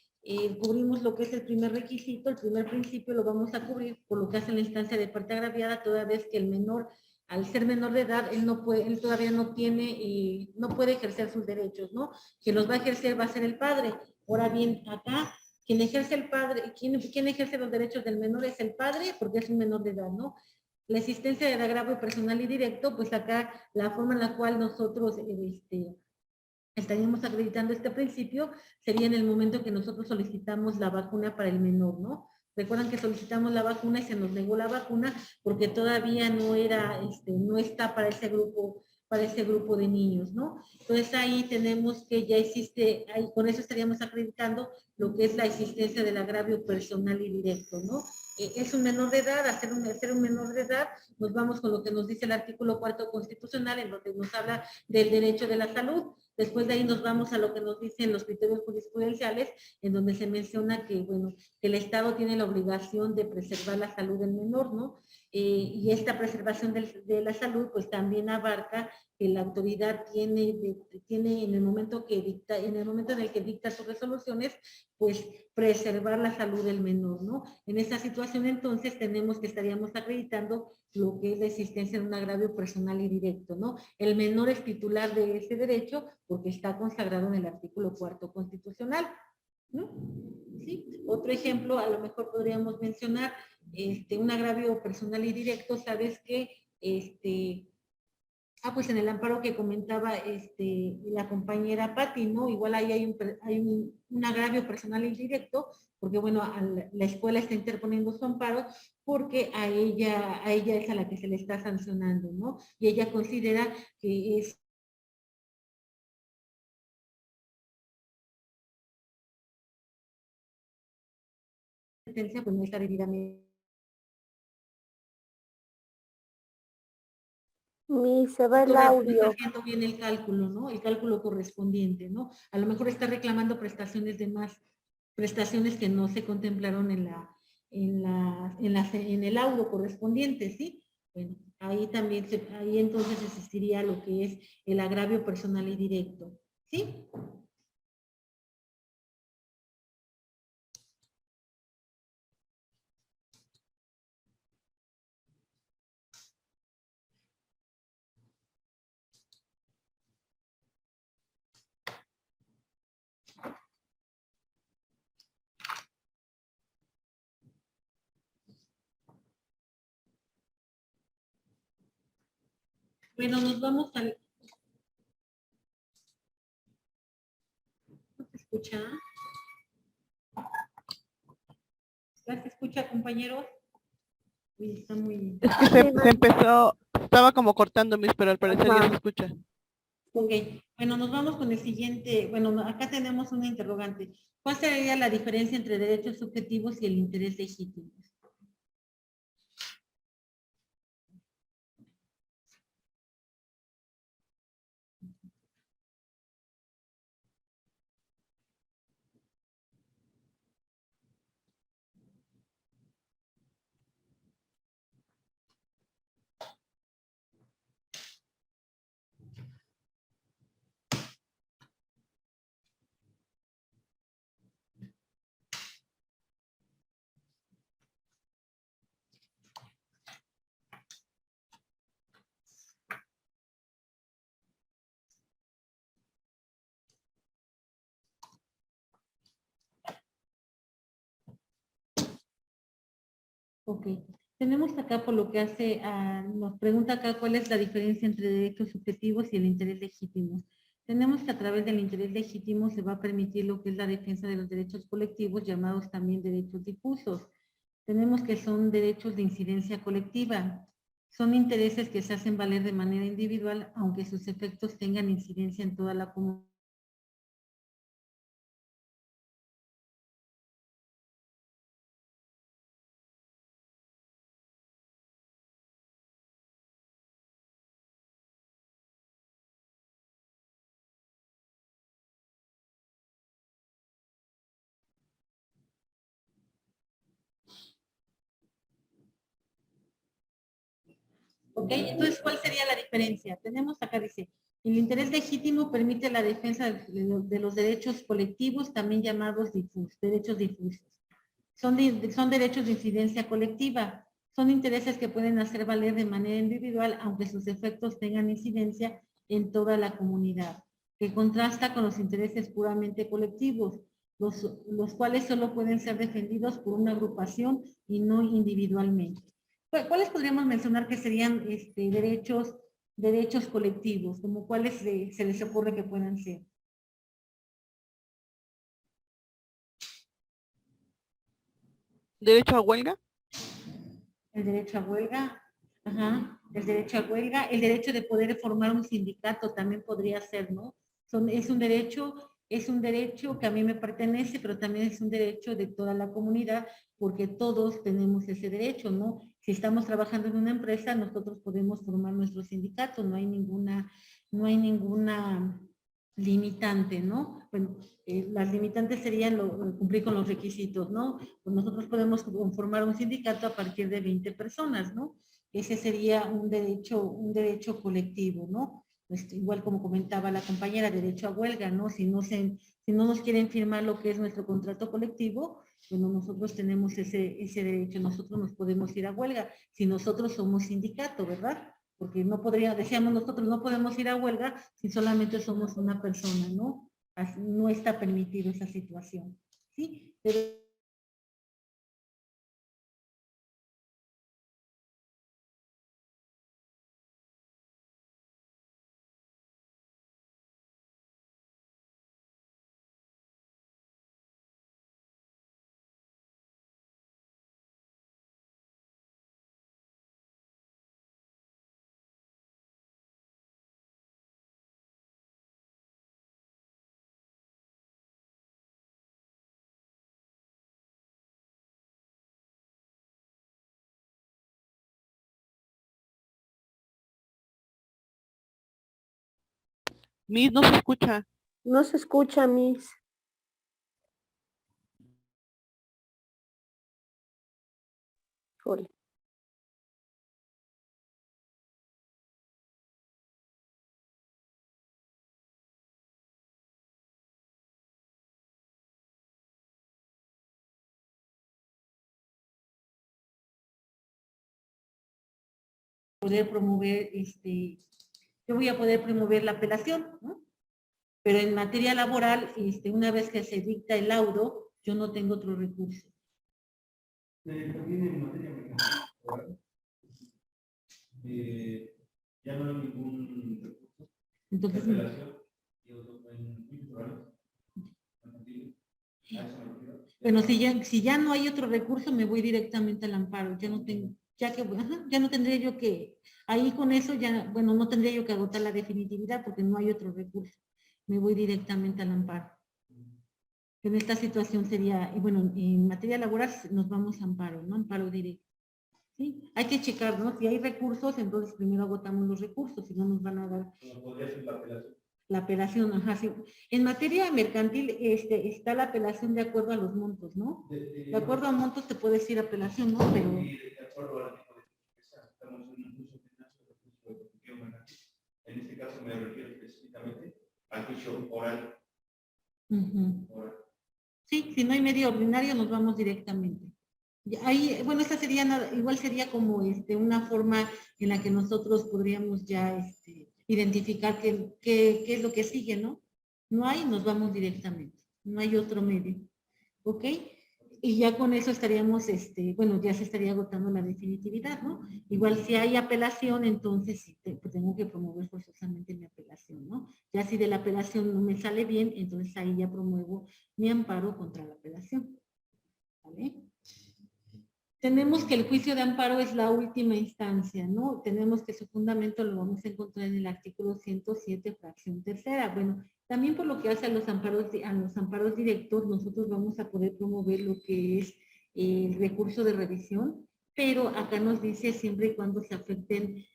A: cubrimos lo que es el primer requisito, el primer principio lo vamos a cubrir por lo que hace la instancia de parte agraviada, toda vez que el menor, al ser menor de edad, él todavía no tiene, no puede ejercer sus derechos, ¿no? Quien los va a ejercer va a ser el padre. Ahora bien, acá, quien ejerce el padre, quien ejerce los derechos del menor es el padre, porque es un menor de edad, ¿no? La existencia del agravio personal y directo, pues acá la forma en la cual nosotros estaríamos acreditando este principio sería en el momento que nosotros solicitamos la vacuna para el menor, ¿no? Recuerdan que solicitamos la vacuna y se nos negó la vacuna porque todavía no era, no está para ese grupo de niños, ¿no? Entonces ahí tenemos que ya existe, ahí con eso estaríamos acreditando lo que es la existencia del agravio personal y directo, ¿no? Es un menor de edad, hacer un menor de edad, nos vamos con lo que nos dice el artículo 4 constitucional, en donde nos habla del derecho de la salud. Después de ahí nos vamos a lo que nos dicen los criterios jurisprudenciales, en donde se menciona que, bueno, que el Estado tiene la obligación de preservar la salud del menor, ¿no? Y esta preservación de la salud, pues también abarca que la autoridad tiene en el momento en el que dicta sus resoluciones, pues preservar la salud del menor, ¿no? En esta situación, entonces, tenemos que estaríamos acreditando lo que es la existencia de un agravio personal y directo, ¿no? El menor es titular de ese derecho porque está consagrado en el artículo 4 constitucional, ¿no? ¿Sí? Otro ejemplo, a lo mejor podríamos mencionar un agravio personal y directo, sabes que pues en el amparo que comentaba la compañera Patti, ¿no? Igual ahí hay un agravio personal y directo, porque bueno, la escuela está interponiendo su amparo porque a ella es a la que se le está sancionando, ¿no? Y ella considera que es sentencia, pues no está debidamente.
E: Se va el
A: No
E: audio.
A: está haciendo bien el cálculo, ¿no? El cálculo correspondiente, ¿no? A lo mejor está reclamando prestaciones de más, prestaciones que no se contemplaron en el laudo correspondiente, ¿sí? Bueno, ahí también, ahí entonces existiría lo que es el agravio personal y directo, ¿sí? Bueno, nos vamos al... ¿No se escucha? ¿Ya se escucha, compañeros? Uy, está muy...
D: Es que se empezó, estaba como cortando pero al parecer ya se escucha.
A: Ok, bueno, nos vamos con el siguiente. Bueno, acá tenemos una interrogante. ¿Cuál sería la diferencia entre derechos subjetivos y el interés legítimo? Ok, tenemos acá por lo que hace, nos pregunta acá cuál es la diferencia entre derechos subjetivos y el interés legítimo. Tenemos que a través del interés legítimo se va a permitir lo que es la defensa de los derechos colectivos, llamados también derechos difusos. Tenemos que son derechos de incidencia colectiva. Son intereses que se hacen valer de manera individual, aunque sus efectos tengan incidencia en toda la comunidad. ¿Ok? Entonces, ¿cuál sería la diferencia? Tenemos acá, dice, el interés legítimo permite la defensa de los derechos colectivos, también llamados derechos difusos. Son derechos de incidencia colectiva. Son intereses que pueden hacer valer de manera individual, aunque sus efectos tengan incidencia en toda la comunidad, que contrasta con los intereses puramente colectivos, los cuales solo pueden ser defendidos por una agrupación y no individualmente. ¿Cuáles podríamos mencionar que serían derechos colectivos? Como cuáles se les ocurre que puedan ser?
D: ¿Derecho a huelga?
A: El derecho a huelga, ajá, el derecho a huelga, el derecho de poder formar un sindicato también podría ser, ¿no? Es un derecho que a mí me pertenece, pero también es un derecho de toda la comunidad, porque todos tenemos ese derecho, ¿no? Si estamos trabajando en una empresa, nosotros podemos formar nuestro sindicato, no hay ninguna limitante, ¿no? Bueno, las limitantes serían cumplir con los requisitos, ¿no? Pues nosotros podemos formar un sindicato a partir de 20 personas, ¿no? Ese sería un derecho colectivo, ¿no? Pues, igual como comentaba la compañera, derecho a huelga, ¿no? Si no nos quieren firmar lo que es nuestro contrato colectivo, bueno, nosotros tenemos ese derecho, nosotros nos podemos ir a huelga, si nosotros somos sindicato, ¿verdad? Porque decíamos nosotros, no podemos ir a huelga si solamente somos una persona, ¿no? No está permitido esa situación, ¿sí? Pero
D: Miss, no se escucha.
E: No se escucha, Miss. Híjole.
A: poder promover, yo voy a poder promover la apelación, ¿no? Pero en materia laboral, una vez que se dicta el laudo, yo no tengo otro recurso.
C: También en materia mercantil, ya no hay ningún recurso.
A: Entonces,
C: Apelación y otro en electorales.
A: bueno, si ya no hay otro recurso, me voy directamente al amparo. Ya no tengo, ya no tendría yo que, ahí con eso ya, bueno, no tendría yo que agotar la definitividad porque no hay otro recurso. Me voy directamente al amparo. En esta situación sería, y bueno, en materia laboral nos vamos a amparo, ¿no? Amparo directo. ¿Sí? Hay que checar, ¿no? Si hay recursos, entonces primero agotamos los recursos, si no nos van a dar.
C: ¿Cómo podría ser la apelación?
A: La apelación, ajá, sí. En materia mercantil está la apelación de acuerdo a los montos, ¿no? De acuerdo a montos te puedes ir a apelación, ¿no? Pero
C: De acuerdo al tipo de empresa, estamos en un uso financiero de juicio ejecutivo mercantil. En este caso me refiero específicamente al juicio oral. Oral.
A: Sí, si no hay medio ordinario nos vamos directamente. Y ahí, bueno, esta sería igual sería como una forma en la que nosotros podríamos ya identificar qué es lo que sigue, ¿no? No hay, nos vamos directamente. No hay otro medio. ¿Ok? Y ya con eso estaríamos, bueno, ya se estaría agotando la definitividad, ¿no? Igual si hay apelación, entonces sí, pues tengo que promover forzosamente mi apelación, ¿no? Ya si de la apelación no me sale bien, entonces ahí ya promuevo mi amparo contra la apelación. ¿Vale? Tenemos que el juicio de amparo es la última instancia, ¿no? Tenemos que su fundamento lo vamos a encontrar en el artículo 107, fracción tercera. Bueno, también por lo que hace a los amparos directos, nosotros vamos a poder promover lo que es el recurso de revisión, pero acá nos dice siempre y cuando se afecten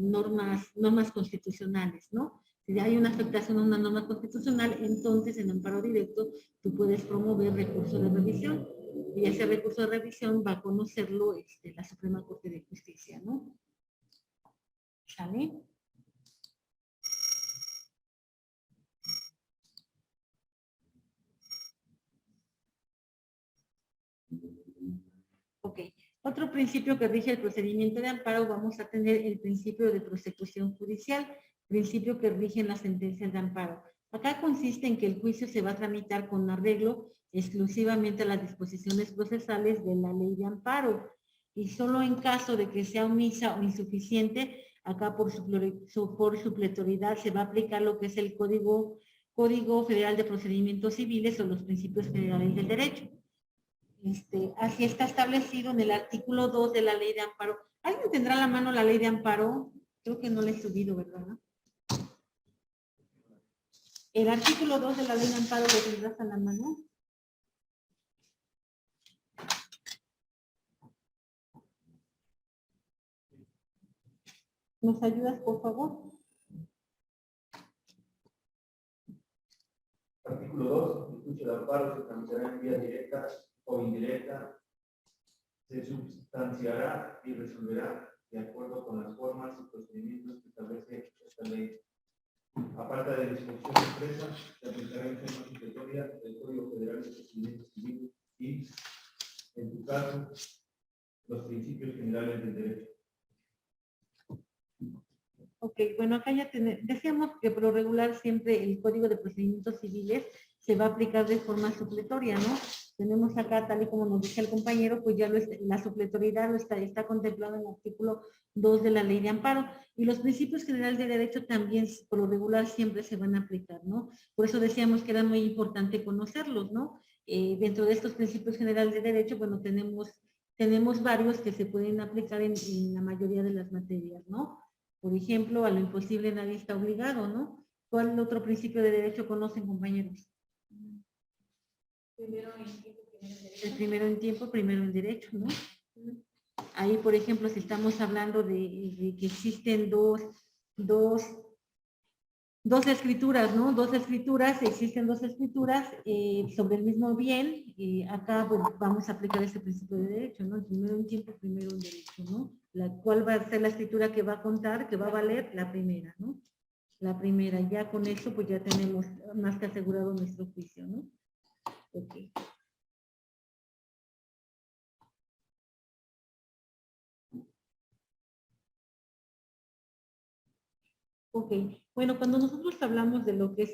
A: normas constitucionales, ¿no? Si hay una afectación a una norma constitucional, entonces en amparo directo tú puedes promover recurso de revisión. Y ese recurso de revisión va a conocerlo la Suprema Corte de Justicia, ¿no? ¿Sale? Ok. Otro principio que rige el procedimiento de amparo, vamos a tener el principio de prosecución judicial, principio que rige en las sentencias de amparo. Acá consiste en que el juicio se va a tramitar con arreglo exclusivamente a las disposiciones procesales de la ley de amparo. Y solo en caso de que sea omisa o insuficiente, acá por supletoriedad se va a aplicar lo que es el Código Federal de Procedimientos Civiles o los principios generales del derecho. Así está establecido en el artículo 2 de la ley de amparo. ¿Alguien tendrá a la mano la ley de amparo? Creo que no la he subido, ¿verdad? El artículo 2 de la ley de amparo lo tendrás a la mano. ¿Nos ayudas, por favor?
C: Artículo 2. El juicio de amparo se tramitará en vía directa o indirecta. Se sustanciará y resolverá de acuerdo con las formas y procedimientos que establece esta ley. Aparte de disposición expresa, se aplicará en forma supletoria del Código Federal de Procedimientos Civiles y, en tu caso, los principios generales del derecho.
A: Ok, bueno, acá ya decíamos que por lo regular siempre el Código de Procedimientos Civiles se va a aplicar de forma supletoria, ¿no? Tenemos acá, tal y como nos dice el compañero, pues ya la supletoriedad está contemplada en el artículo 2 de la Ley de Amparo. Y los principios generales de derecho también, por lo regular, siempre se van a aplicar, ¿no? Por eso decíamos que era muy importante conocerlos, ¿no? Dentro de estos principios generales de derecho, bueno, tenemos varios que se pueden aplicar en la mayoría de las materias, ¿no? Por ejemplo, a lo imposible nadie está obligado, ¿no? ¿Cuál otro principio de derecho conocen, compañeros?
B: Primero en tiempo, primero en derecho.
A: El primero en tiempo, primero en derecho, ¿no? Ahí, por ejemplo, si estamos hablando de que existen dos escrituras, ¿no? Existen dos escrituras sobre el mismo bien, acá pues, vamos a aplicar este principio de derecho, ¿no? El primero en tiempo, primero en derecho, ¿no? ¿Cuál va a ser la escritura que va a contar, que va a valer? La primera, ¿no? La primera, ya con eso pues ya tenemos más que asegurado nuestro juicio, ¿no? Ok. Ok, bueno, cuando nosotros hablamos de lo que es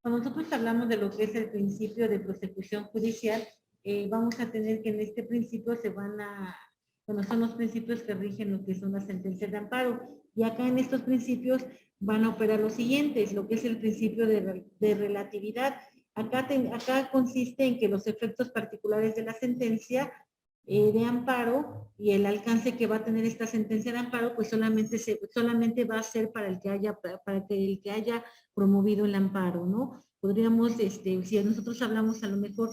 A: cuando nosotros hablamos de lo que es el principio de prosecución judicial, vamos a tener que en este principio son los principios que rigen lo que son las sentencias de amparo. Y acá en estos principios van a operar los siguientes, lo que es el principio de relatividad. Acá consiste en que los efectos particulares de la sentencia de amparo y el alcance que va a tener esta sentencia de amparo, pues solamente va a ser para el que haya promovido el amparo, ¿no? Podríamos, si nosotros hablamos a lo mejor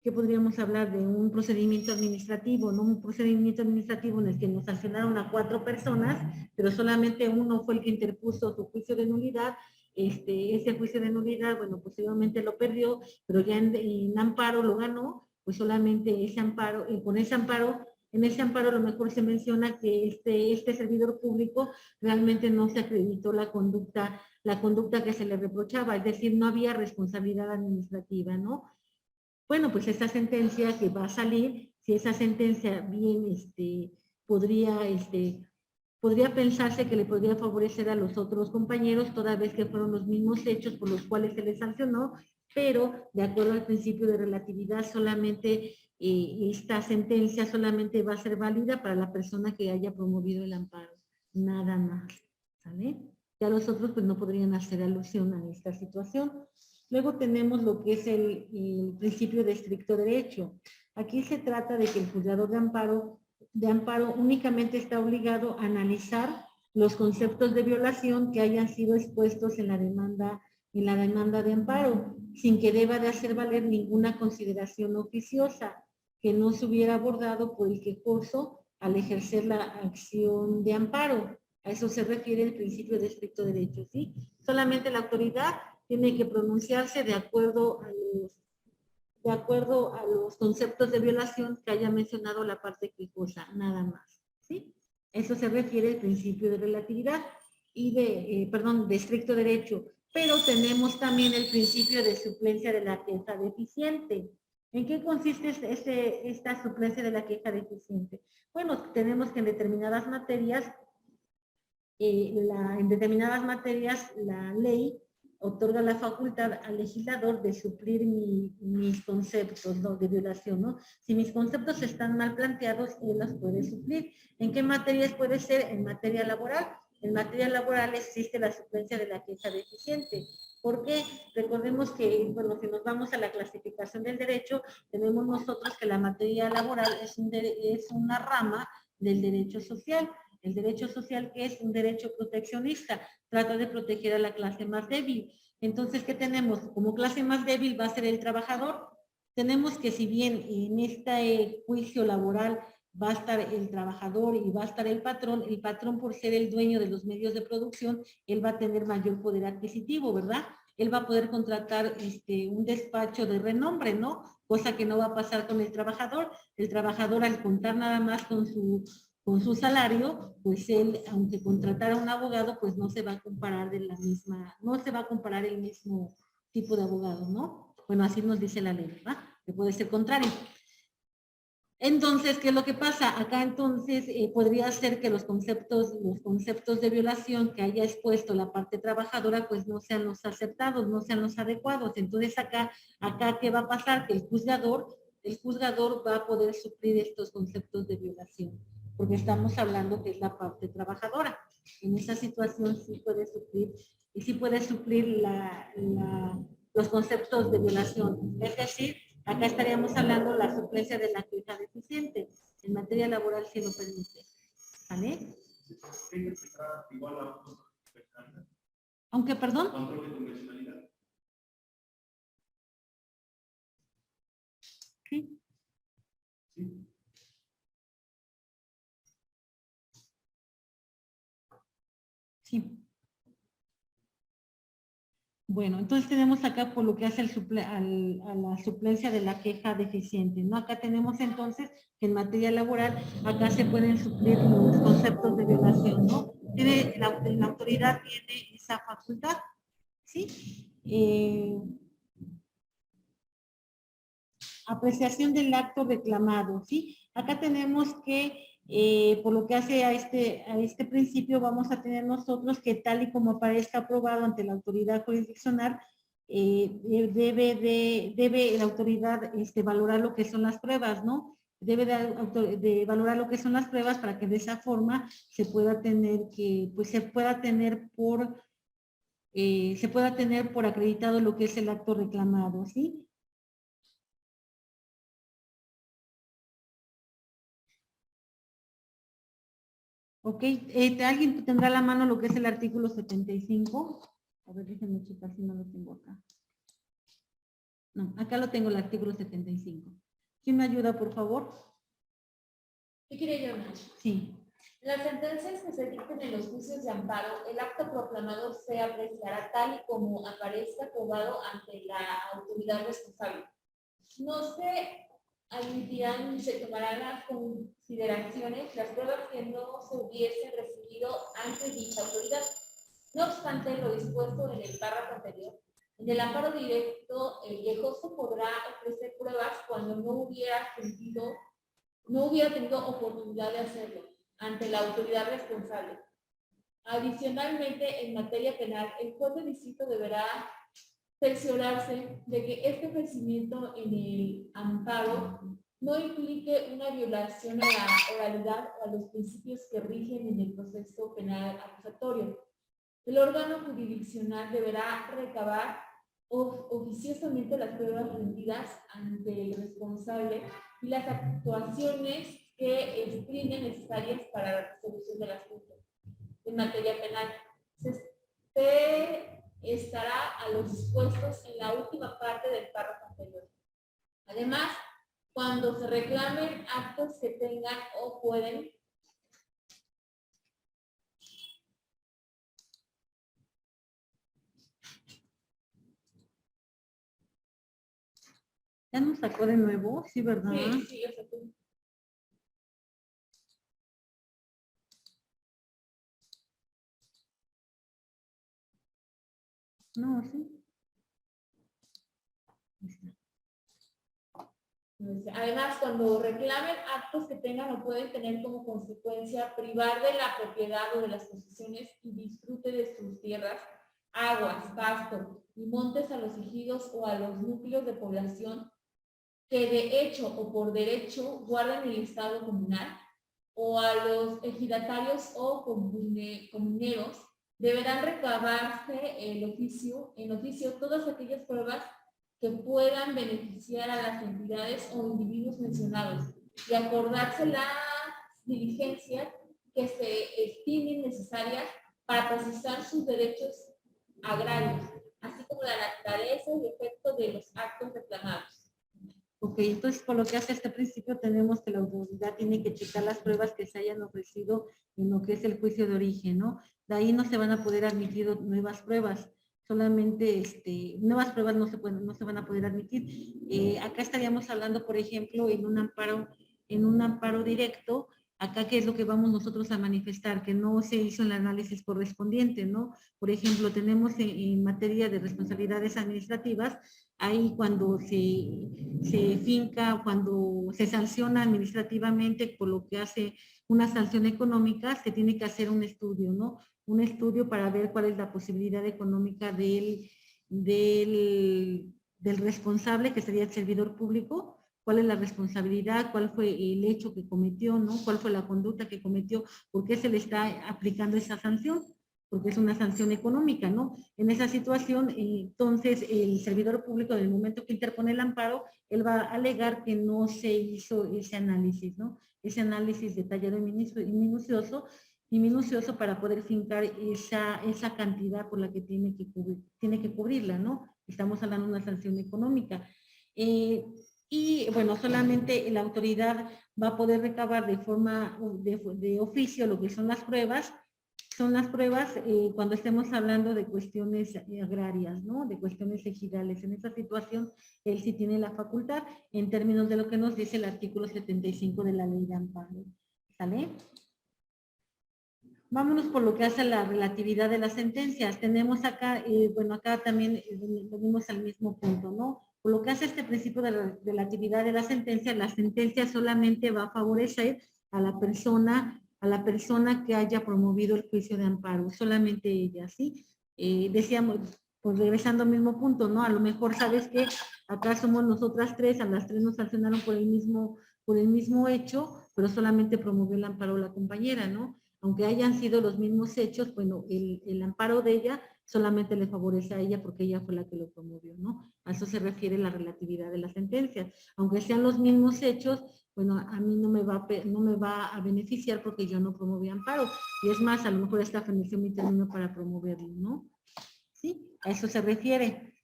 A: ¿qué podríamos hablar? De un procedimiento administrativo, ¿no? Un procedimiento administrativo en el que nos sancionaron a 4 personas, pero solamente uno fue el que interpuso su juicio de nulidad. Ese juicio de nulidad, bueno, posteriormente lo perdió, pero ya en amparo lo ganó, pues solamente ese amparo, en ese amparo a lo mejor se menciona que este servidor público realmente no se acreditó la conducta que se le reprochaba, es decir, no había responsabilidad administrativa, ¿no? Bueno, pues esa sentencia que va a salir, si esa sentencia bien podría podría pensarse que le podría favorecer a los otros compañeros, toda vez que fueron los mismos hechos por los cuales se les sancionó, pero de acuerdo al principio de relatividad, solamente esta sentencia solamente va a ser válida para la persona que haya promovido el amparo, nada más, ¿vale? Ya los otros pues no podrían hacer alusión a esta situación. Luego tenemos lo que es el principio de estricto derecho. Aquí se trata de que el juzgador de amparo únicamente está obligado a analizar los conceptos de violación que hayan sido expuestos en la demanda de amparo, sin que deba de hacer valer ninguna consideración oficiosa que no se hubiera abordado por el quejoso al ejercer la acción de amparo. A eso se refiere el principio de estricto derecho, ¿sí? Solamente la autoridad tiene que pronunciarse de acuerdo a los conceptos de violación que haya mencionado la parte quejosa, nada más, ¿sí? Eso se refiere al principio de relatividad y de estricto derecho. Pero tenemos también el principio de suplencia de la queja deficiente. ¿En qué consiste esta suplencia de la queja deficiente? Bueno, tenemos que en determinadas materias, la ley otorga la facultad al legislador de suplir mis conceptos, ¿no?, de violación, ¿no? Si mis conceptos están mal planteados, él los puede suplir. ¿En qué materias puede ser? En materia laboral. En materia laboral existe la suplencia de la queja deficiente. ¿Por qué? Recordemos que, bueno, si nos vamos a la clasificación del derecho, tenemos nosotros que la materia laboral es una rama del derecho social. El derecho social, que es un derecho proteccionista, trata de proteger a la clase más débil. Entonces, ¿qué tenemos? Como clase más débil va a ser el trabajador. Tenemos que, si bien en este juicio laboral va a estar el trabajador y va a estar el patrón por ser el dueño de los medios de producción, él va a tener mayor poder adquisitivo, ¿verdad? Él va a poder contratar un despacho de renombre, ¿no? Cosa que no va a pasar con el trabajador. El trabajador, al contar nada más con su salario, pues él, aunque contratara a un abogado, pues no se va a comparar no se va a comparar el mismo tipo de abogado, ¿no? Bueno, así nos dice la ley, ¿verdad? Que puede ser contrario. Entonces, ¿qué es lo que pasa? Acá entonces podría ser que los conceptos de violación que haya expuesto la parte trabajadora, pues no sean los aceptados, no sean los adecuados. Entonces acá ¿qué va a pasar? Que el juzgador va a poder suplir estos conceptos de violación, porque estamos hablando que es la parte trabajadora. En esa situación sí puede suplir los conceptos de violación. Es decir, acá estaríamos hablando de la suplencia de la queja deficiente. En materia laboral sí lo permite. ¿Vale? Aunque, perdón. Sí. Sí. Bueno, entonces tenemos acá por lo que hace a la suplencia de la queja deficiente, ¿no? Acá tenemos entonces que en materia laboral, acá se pueden suplir los conceptos de violación, ¿no? La autoridad tiene esa facultad, ¿sí? Apreciación del acto reclamado, ¿sí? Acá tenemos que por lo que hace a este principio, vamos a tener nosotros que tal y como aparezca aprobado ante la autoridad jurisdiccional, debe la autoridad valorar lo que son las pruebas, ¿no? Debe de valorar lo que son las pruebas para que de esa forma se pueda tener por acreditado lo que es el acto reclamado, ¿sí? Ok, ¿alguien tendrá a la mano lo que es el artículo 75? A ver, déjenme checar si no lo tengo acá. No, acá lo tengo, el artículo 75. ¿Quién me ayuda, por favor?
F: ¿Qué quería yo?
A: Sí.
F: En las sentencias que se dicten en los juicios de amparo, el acto proclamado se apreciará tal y como aparezca aprobado ante la autoridad responsable. No se admitirán ni se tomarán las consideraciones las pruebas que no se hubiesen recibido ante dicha autoridad. No obstante lo dispuesto en el párrafo anterior, en el amparo directo, el quejoso podrá ofrecer pruebas cuando no hubiera tenido oportunidad de hacerlo. ante la autoridad responsable. Adicionalmente, en materia penal, el juez de distrito deberá cerciorarse de que este ofrecimiento en el amparo no implique una violación a la oralidad o a los principios que rigen en el proceso penal acusatorio. El órgano jurisdiccional deberá recabar oficiosamente las pruebas rendidas ante el responsable y las actuaciones que estimen necesarias para la resolución del asunto. En materia penal, se estará a los dispuestos en la última parte del párrafo anterior. Además, cuando se reclamen actos que tengan o pueden
A: Ya nos sacó de nuevo, sí, ¿verdad?
F: sí, yo sé que-
A: No, sí.
F: Además, cuando reclamen actos que tengan o pueden tener como consecuencia privar de la propiedad o de las posesiones y disfrute de sus tierras, aguas, pasto y montes a los ejidos o a los núcleos de población que de hecho o por derecho guardan el estado comunal, o a los ejidatarios o comuneros, deberán recabarse en oficio todas aquellas pruebas que puedan beneficiar a las entidades o individuos mencionados y acordarse las diligencias que se estimen necesarias para procesar sus derechos agrarios, así como la naturaleza y efecto de los actos reclamados.
A: Ok, entonces por lo que hace este principio tenemos que la autoridad tiene que checar las pruebas que se hayan ofrecido en lo que es el juicio de origen, ¿no? De ahí no se van a poder admitir nuevas pruebas, solamente nuevas pruebas no se van a poder admitir. Acá estaríamos hablando, por ejemplo, en un amparo directo. Acá, ¿qué es lo que vamos nosotros a manifestar? Que no se hizo el análisis correspondiente, ¿no? Por ejemplo, tenemos en materia de responsabilidades administrativas, ahí cuando se finca, cuando se sanciona administrativamente por lo que hace una sanción económica, se tiene que hacer un estudio, ¿no? Un estudio para ver cuál es la posibilidad económica del responsable, que sería el servidor público, cuál es la responsabilidad, cuál fue el hecho que cometió, ¿no? Cuál fue la conducta que cometió, por qué se le está aplicando esa sanción, porque es una sanción económica, ¿no? En esa situación, entonces, el servidor público, en el momento que interpone el amparo, él va a alegar que no se hizo ese análisis, ¿no? Ese análisis detallado y minucioso para poder fincar esa cantidad por la que tiene que cubrirla, ¿no? Estamos hablando de una sanción económica. Y bueno, solamente la autoridad va a poder recabar de forma de oficio lo que son las pruebas cuando estemos hablando de cuestiones agrarias, ¿no? De cuestiones ejidales. En esa situación, él sí tiene la facultad en términos de lo que nos dice el artículo 75 de la ley de amparo. ¿Sale? Vámonos por lo que hace la relatividad de las sentencias. Tenemos acá, bueno, acá también venimos al mismo punto, ¿no? Por lo que hace este principio de relatividad de la sentencia solamente va a favorecer a la persona que haya promovido el juicio de amparo, solamente ella, ¿sí? Decíamos, pues regresando al mismo punto, ¿no? A lo mejor sabes que acá somos nosotras tres, a las tres nos sancionaron por el mismo hecho, pero solamente promovió el amparo la compañera, ¿no? Aunque hayan sido los mismos hechos, bueno, el amparo de ella solamente le favorece a ella porque ella fue la que lo promovió, ¿no? A eso se refiere la relatividad de las sentencias. Aunque sean los mismos hechos, bueno, a mí no me va a beneficiar porque yo no promoví amparo. Y es más, a lo mejor esta fendeció mi término para promoverlo, ¿no? ¿Sí? A eso se refiere.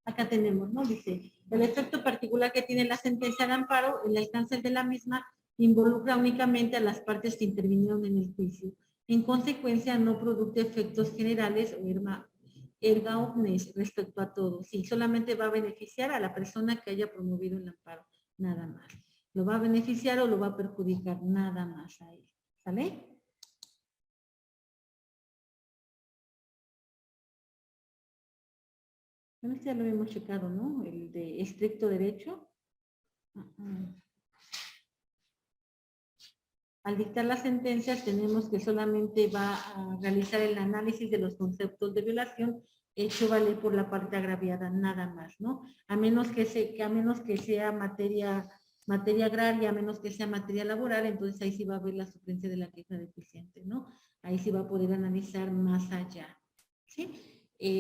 A: Acá tenemos, ¿no? Dice, el efecto particular que tiene la sentencia de amparo, el alcance de la misma, involucra únicamente a las partes que intervinieron en el juicio. En consecuencia, no produce efectos generales o erga omnes respecto a todo. Sí, solamente va a beneficiar a la persona que haya promovido el amparo, nada más. Lo va a beneficiar o lo va a perjudicar, nada más a él. ¿Sale? Bueno, este ya lo hemos checado, ¿no? El de estricto derecho. Al dictar las sentencias tenemos que solamente va a realizar el análisis de los conceptos de violación hecho valer por la parte agraviada, nada más, ¿no? A menos que sea materia agraria, a menos que sea materia laboral, entonces ahí sí va a haber la suplencia de la queja deficiente, ¿no? Ahí sí va a poder analizar más allá, ¿sí?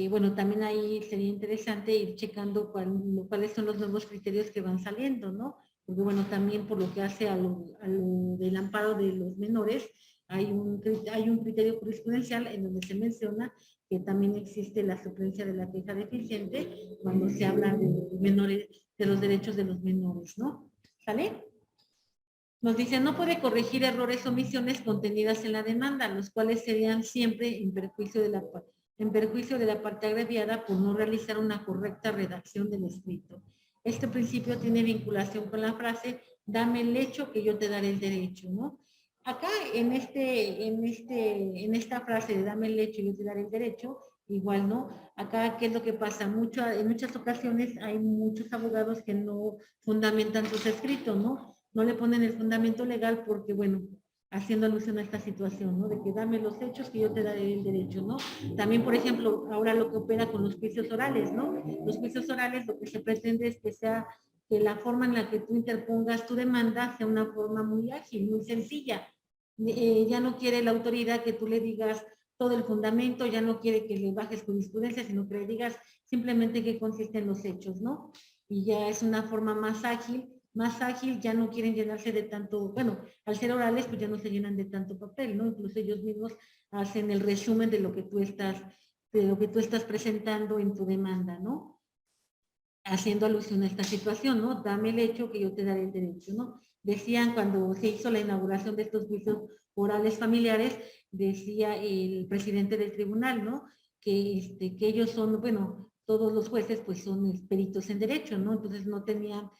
A: Bueno, también ahí sería interesante ir checando cuáles son los nuevos criterios que van saliendo, ¿no? Porque bueno, también por lo que hace a lo del amparo de los menores, hay un criterio jurisprudencial en donde se menciona que también existe la suplencia de la queja deficiente cuando se habla de menores, de los derechos de los menores, ¿no? ¿Sale? Nos dice, no puede corregir errores o omisiones contenidas en la demanda, los cuales serían siempre en perjuicio de la parte agraviada por no realizar una correcta redacción del escrito. Este principio tiene vinculación con la frase, dame el hecho que yo te daré el derecho, ¿no? Acá en esta frase de dame el hecho y yo te daré el derecho, igual, ¿no? Acá, ¿qué es lo que pasa? En muchas ocasiones hay muchos abogados que no fundamentan sus escritos, ¿no? No le ponen el fundamento legal porque, bueno, haciendo alusión a esta situación, ¿no? De que dame los hechos que yo te daré el derecho, ¿no? También, por ejemplo, ahora lo que opera con los juicios orales, ¿no? Los juicios orales lo que se pretende es que la forma en la que tú interpongas tu demanda sea una forma muy ágil, muy sencilla. Ya no quiere la autoridad que tú le digas todo el fundamento, ya no quiere que le bajes jurisprudencia, sino que le digas simplemente qué consisten los hechos, ¿no? Y ya es una forma más ágil, ya no quieren llenarse de tanto, bueno, al ser orales pues ya no se llenan de tanto papel, ¿no? Incluso ellos mismos hacen el resumen de lo que tú estás presentando en tu demanda, ¿no? Haciendo alusión a esta situación, ¿no? Dame el hecho que yo te daré el derecho, ¿no? Decían cuando se hizo la inauguración de estos juicios orales familiares, decía el presidente del tribunal, ¿no? Que ellos son, bueno, todos los jueces pues son peritos en derecho, ¿no? Entonces no tenían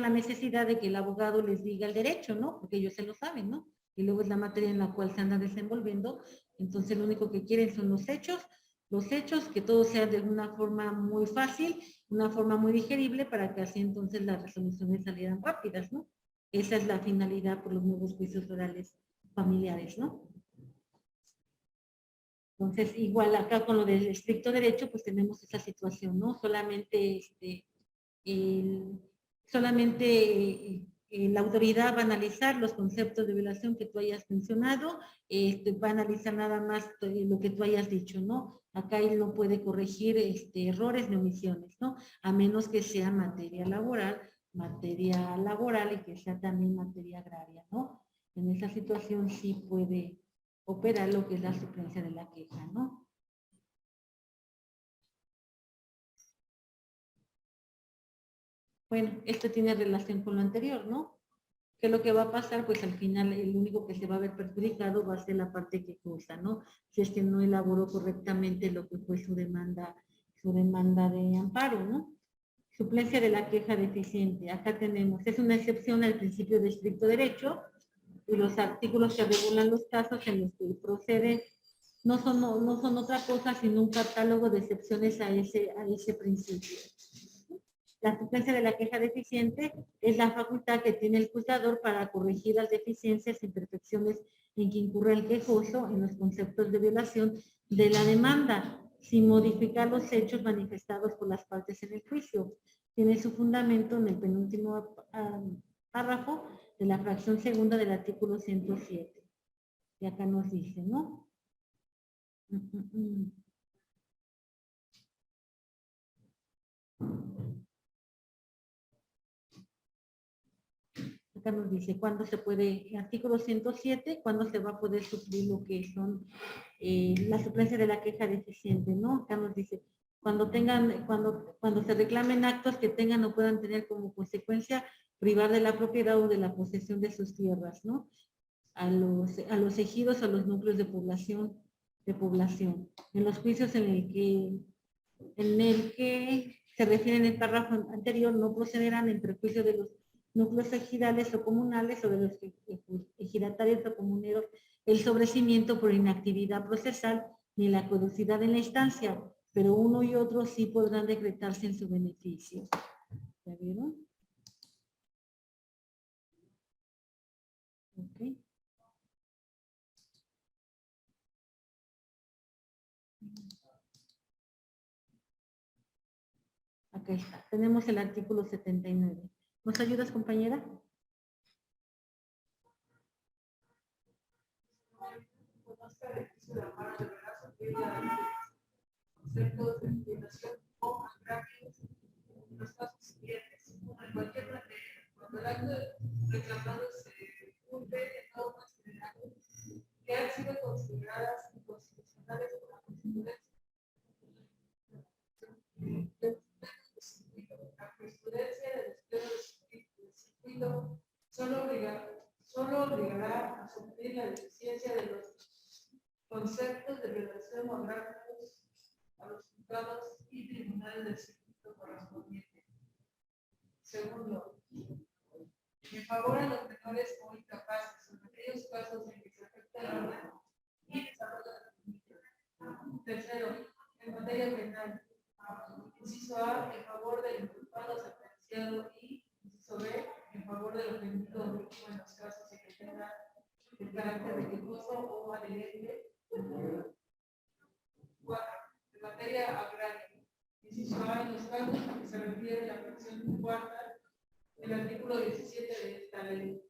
A: la necesidad de que el abogado les diga el derecho, ¿no? Porque ellos se lo saben, ¿no? Y luego es la materia en la cual se andan desenvolviendo, entonces lo único que quieren son los hechos, que todo sea de una forma muy fácil, una forma muy digerible para que así entonces las resoluciones salieran rápidas, ¿no? Esa es la finalidad por los nuevos juicios orales familiares, ¿no? Entonces, igual acá con lo del estricto derecho, pues tenemos esa situación, ¿no? Solamente la autoridad va a analizar los conceptos de violación que tú hayas mencionado, va a analizar nada más lo que tú hayas dicho, ¿no? Acá él no puede corregir errores ni omisiones, ¿no? A menos que sea materia laboral y que sea también materia agraria, ¿no? En esa situación sí puede operar lo que es la suplencia de la queja, ¿no? Bueno, esto tiene relación con lo anterior, ¿no? ¿Qué es lo que va a pasar? Pues al final el único que se va a ver perjudicado va a ser la parte quejosa, ¿no? Si es que no elaboró correctamente lo que fue su demanda de amparo, ¿no? Suplencia de la queja deficiente. Acá tenemos, es una excepción al principio de estricto derecho y los artículos que regulan los casos en los que procede no son otra cosa sino un catálogo de excepciones a ese principio. La suplencia de la queja deficiente es la facultad que tiene el juzgador para corregir las deficiencias e imperfecciones en que incurre el quejoso en los conceptos de violación de la demanda, sin modificar los hechos manifestados por las partes en el juicio. Tiene su fundamento en el penúltimo párrafo de la fracción segunda del artículo 107. Y acá nos dice, ¿no? Acá nos dice cuándo se puede, artículo 107, cuándo se va a poder suplir lo que son la suplencia de la queja deficiente, ¿no? Acá nos dice, cuando se reclamen actos que tengan o puedan tener como consecuencia privar de la propiedad o de la posesión de sus tierras, ¿no? A los ejidos o a los núcleos de población. En los juicios en el que se refiere en el párrafo anterior no procederán en perjuicio de los núcleos ejidales o comunales o de los ejidatarios o comuneros el sobrecimiento por inactividad procesal ni la caducidad en la instancia, pero uno y otro sí podrán decretarse en su beneficio. ¿Ya vieron? Ok. Acá está. Tenemos el artículo 79. ¿Nos ayudas, compañera?
B: Conceptos de violación o agravios en los casos siguientes. Uno, en cualquier materia, cuando el acto reclamado se cumple en normas generales que han sido consideradas inconstitucionales por la jurisprudencia. La jurisprudencia de los plenos del circuito solo obligará a suplir la deficiencia de los conceptos de violación o agravios a los juzgados y tribunales del circuito correspondiente. Segundo, en favor a los menores o incapaces en aquellos casos en que se afecta el orden y desarrollo de la familia. Tercero, en materia penal, inciso A, en favor del inculpado sentenciado y inciso B, en favor del ofendido o víctima en los casos en que tenga el carácter religioso o adherente. 4. En materia agraria, inciso A, en los casos en que se refiere la fracción cuarta del artículo 17 de esta ley.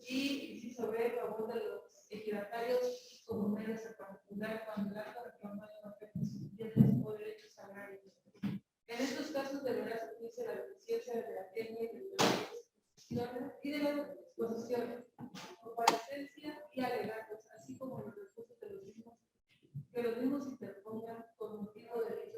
B: Y inciso B, a favor de los ejidatarios y comunales en particular cuando el acto reclamado no afecta sus bienes o derechos agrarios. En estos casos deberá suplirse la deficiencia de la técnica y de las disposiciones, comparecencia y alegatos, así como los recursos de los mismos, que los mismos interpongan con motivo de dicho.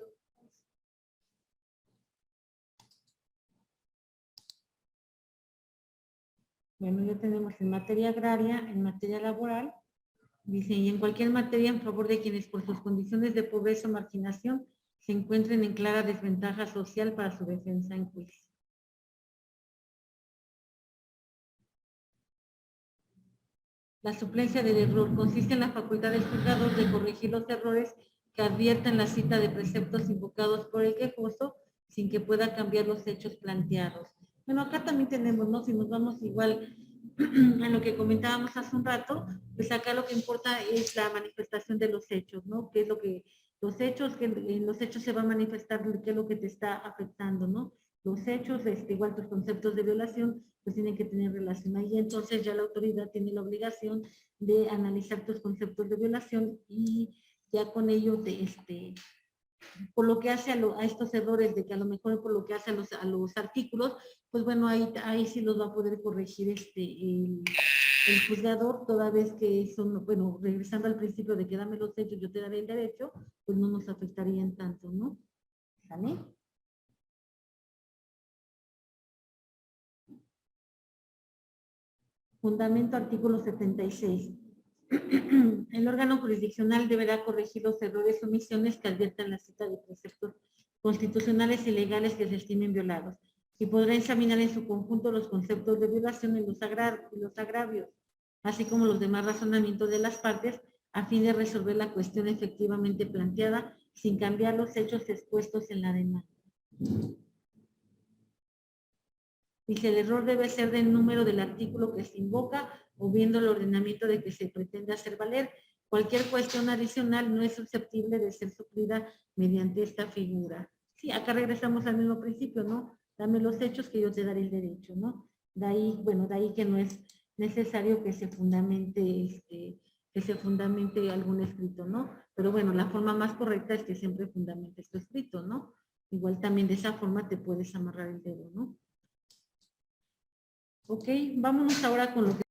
A: Bueno, ya tenemos en materia agraria, en materia laboral, dice, y en cualquier materia en favor de quienes por sus condiciones de pobreza o marginación se encuentren en clara desventaja social para su defensa en juicio. La suplencia del error consiste en la facultad del juzgador de corregir los errores que advierta en la cita de preceptos invocados por el quejoso sin que pueda cambiar los hechos planteados. Bueno, acá también tenemos, ¿no? Si nos vamos igual a lo que comentábamos hace un rato, pues acá lo que importa es la manifestación de los hechos, ¿no? ¿Qué es lo que, los hechos, que en los hechos se va a manifestar qué es lo que te está afectando, ¿no? Los hechos, igual tus conceptos de violación, pues tienen que tener relación ahí. Entonces ya la autoridad tiene la obligación de analizar tus conceptos de violación y ya con ello, por lo que hace a estos errores, de que a lo mejor por lo que hace a los artículos, pues bueno, ahí sí los va a poder corregir el juzgador, toda vez que son, bueno, regresando al principio de que dame los hechos, yo te daré el derecho, pues no nos afectarían tanto, ¿no? ¿Sale? Fundamento artículo 76. El órgano jurisdiccional deberá corregir los errores o omisiones que adviertan la cita de preceptos constitucionales y legales que se estimen violados y podrá examinar en su conjunto los conceptos de violación y los agravios, así como los demás razonamientos de las partes a fin de resolver la cuestión efectivamente planteada sin cambiar los hechos expuestos en la demanda. Dice, el error debe ser del número del artículo que se invoca o viendo el ordenamiento de que se pretende hacer valer. Cualquier cuestión adicional no es susceptible de ser suplida mediante esta figura. Sí, acá regresamos al mismo principio, ¿no? Dame los hechos que yo te daré el derecho, ¿no? De ahí, bueno, de ahí que no es necesario que se fundamente, algún escrito, ¿no? Pero bueno, la forma más correcta es que siempre fundamentes tu escrito, ¿no? Igual también de esa forma te puedes amarrar el dedo, ¿no? Ok, vámonos ahora con lo que